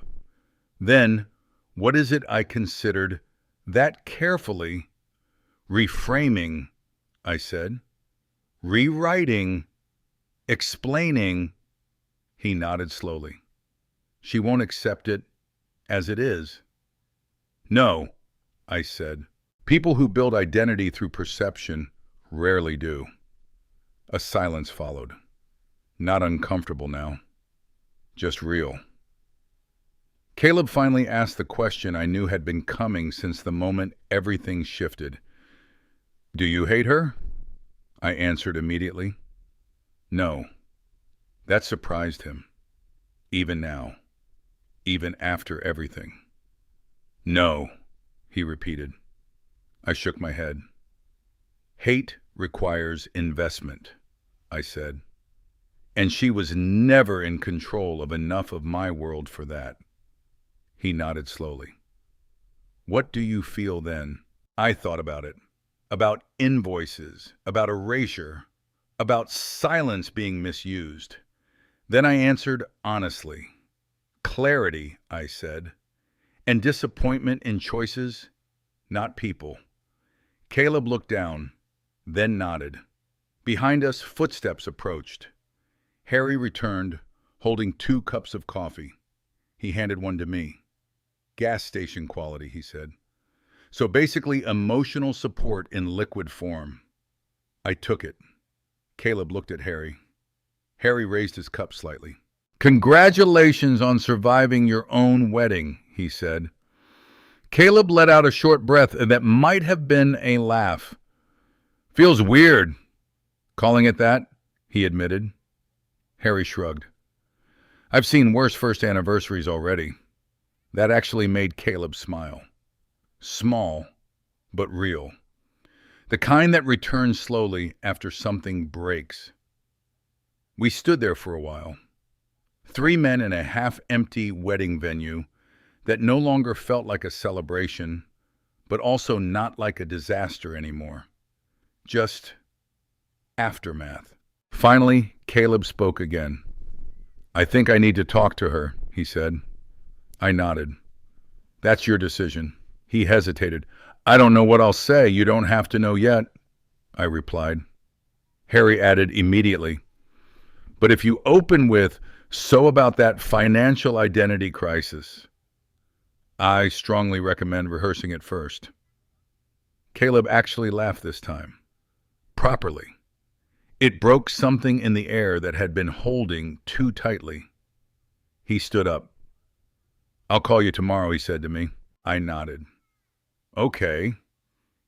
Then, what is it I considered that carefully? Reframing, I said. Rewriting, explaining. He nodded slowly. She won't accept it as it is. No, I said. People who build identity through perception rarely do. A silence followed. Not uncomfortable now. Just real. Caleb finally asked the question I knew had been coming since the moment everything shifted. Do you hate her? I answered immediately. No. That surprised him. Even now. Even after everything. No, he repeated. I shook my head. Hate requires investment, I said. And she was never in control of enough of my world for that. He nodded slowly. What do you feel then? I thought about it. About invoices, about erasure, about silence being misused. Then I answered honestly. Clarity, I said. And disappointment in choices, not people. Caleb looked down, then nodded. Behind us, footsteps approached. Harry returned, holding 2 cups of coffee. He handed one to me. Gas station quality, he said. So basically emotional support in liquid form. I took it. Caleb looked at Harry. Harry raised his cup slightly. Congratulations on surviving your own wedding, he said. Caleb let out a short breath that might have been a laugh. Feels weird, calling it that, he admitted. Harry shrugged. I've seen worse first anniversaries already. That actually made Caleb smile. Small, but real. The kind that returns slowly after something breaks. We stood there for a while. 3 men in a half-empty wedding venue that no longer felt like a celebration, but also not like a disaster anymore. Just aftermath. Finally, Caleb spoke again. I think I need to talk to her, he said. I nodded. That's your decision. He hesitated. I don't know what I'll say. You don't have to know yet, I replied. Harry added immediately. But if you open with, so about that financial identity crisis, I strongly recommend rehearsing it first. Caleb actually laughed this time. Properly. It broke something in the air that had been holding too tightly. He stood up. I'll call you tomorrow, he said to me. I nodded. Okay.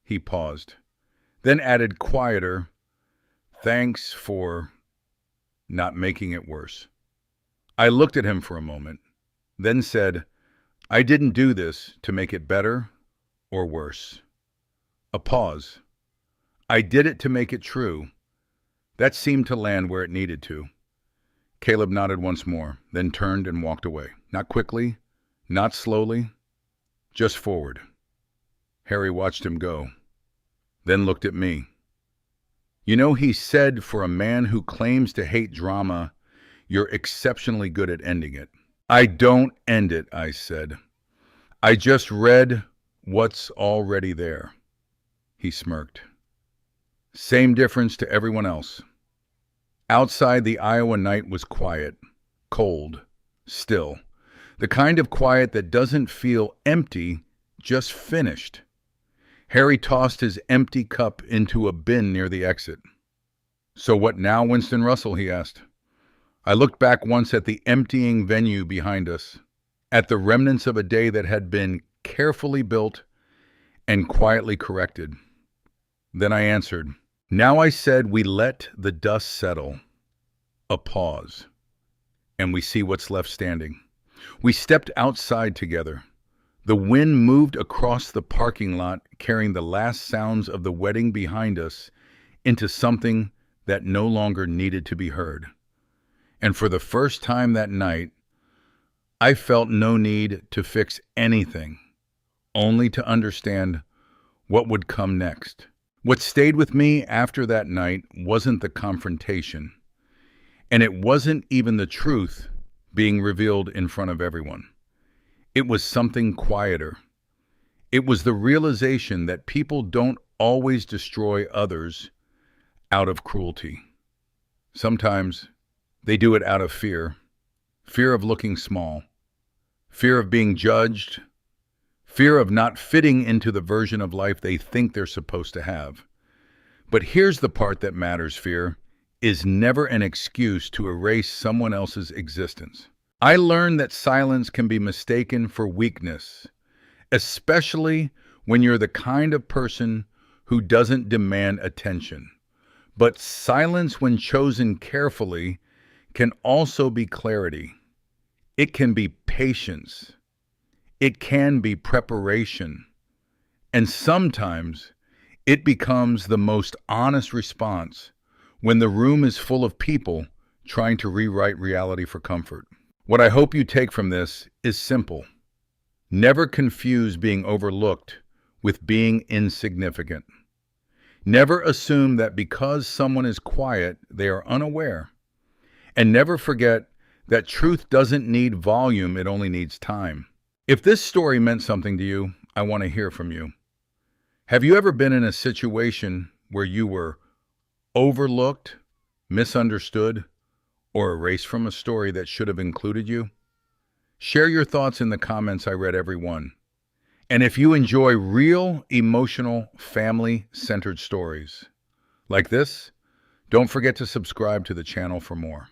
He paused, then added quieter, thanks for not making it worse. I looked at him for a moment, then said, I didn't do this to make it better or worse. A pause. I did it to make it true. That seemed to land where it needed to. Caleb nodded once more, then turned and walked away. Not quickly, not slowly, just forward. Harry watched him go, then looked at me. You know, he said, for a man who claims to hate drama, you're exceptionally good at ending it. I don't end it, I said. I just read what's already there. He smirked. Same difference to everyone else. Outside, the Iowa night was quiet, cold, still. The kind of quiet that doesn't feel empty, just finished. Harry tossed his empty cup into a bin near the exit. So what now, Winston Russell? He asked. I looked back once at the emptying venue behind us, at the remnants of a day that had been carefully built and quietly corrected. Then I answered. Now I said we let the dust settle. A pause. And we see what's left standing. We stepped outside together. The wind moved across the parking lot, carrying the last sounds of the wedding behind us into something that no longer needed to be heard. And for the first time that night, I felt no need to fix anything, only to understand what would come next. What stayed with me after that night wasn't the confrontation, and it wasn't even the truth being revealed in front of everyone. It was something quieter. It was the realization that people don't always destroy others out of cruelty. Sometimes they do it out of fear. Fear of looking small. Fear of being judged. Fear of not fitting into the version of life they think they're supposed to have. But here's the part that matters. Fear is never an excuse to erase someone else's existence. I learned that silence can be mistaken for weakness, especially when you're the kind of person who doesn't demand attention. But silence, when chosen carefully, can also be clarity. It can be patience. It can be preparation. And sometimes it becomes the most honest response when the room is full of people trying to rewrite reality for comfort. What I hope you take from this is simple. Never confuse being overlooked with being insignificant. Never assume that because someone is quiet, they are unaware. And never forget that truth doesn't need volume, it only needs time. If this story meant something to you, I want to hear from you. Have you ever been in a situation where you were overlooked, misunderstood, or erased from a story that should have included you? Share your thoughts in the comments. I read every one. And if you enjoy real, emotional, family-centered stories like this, don't forget to subscribe to the channel for more.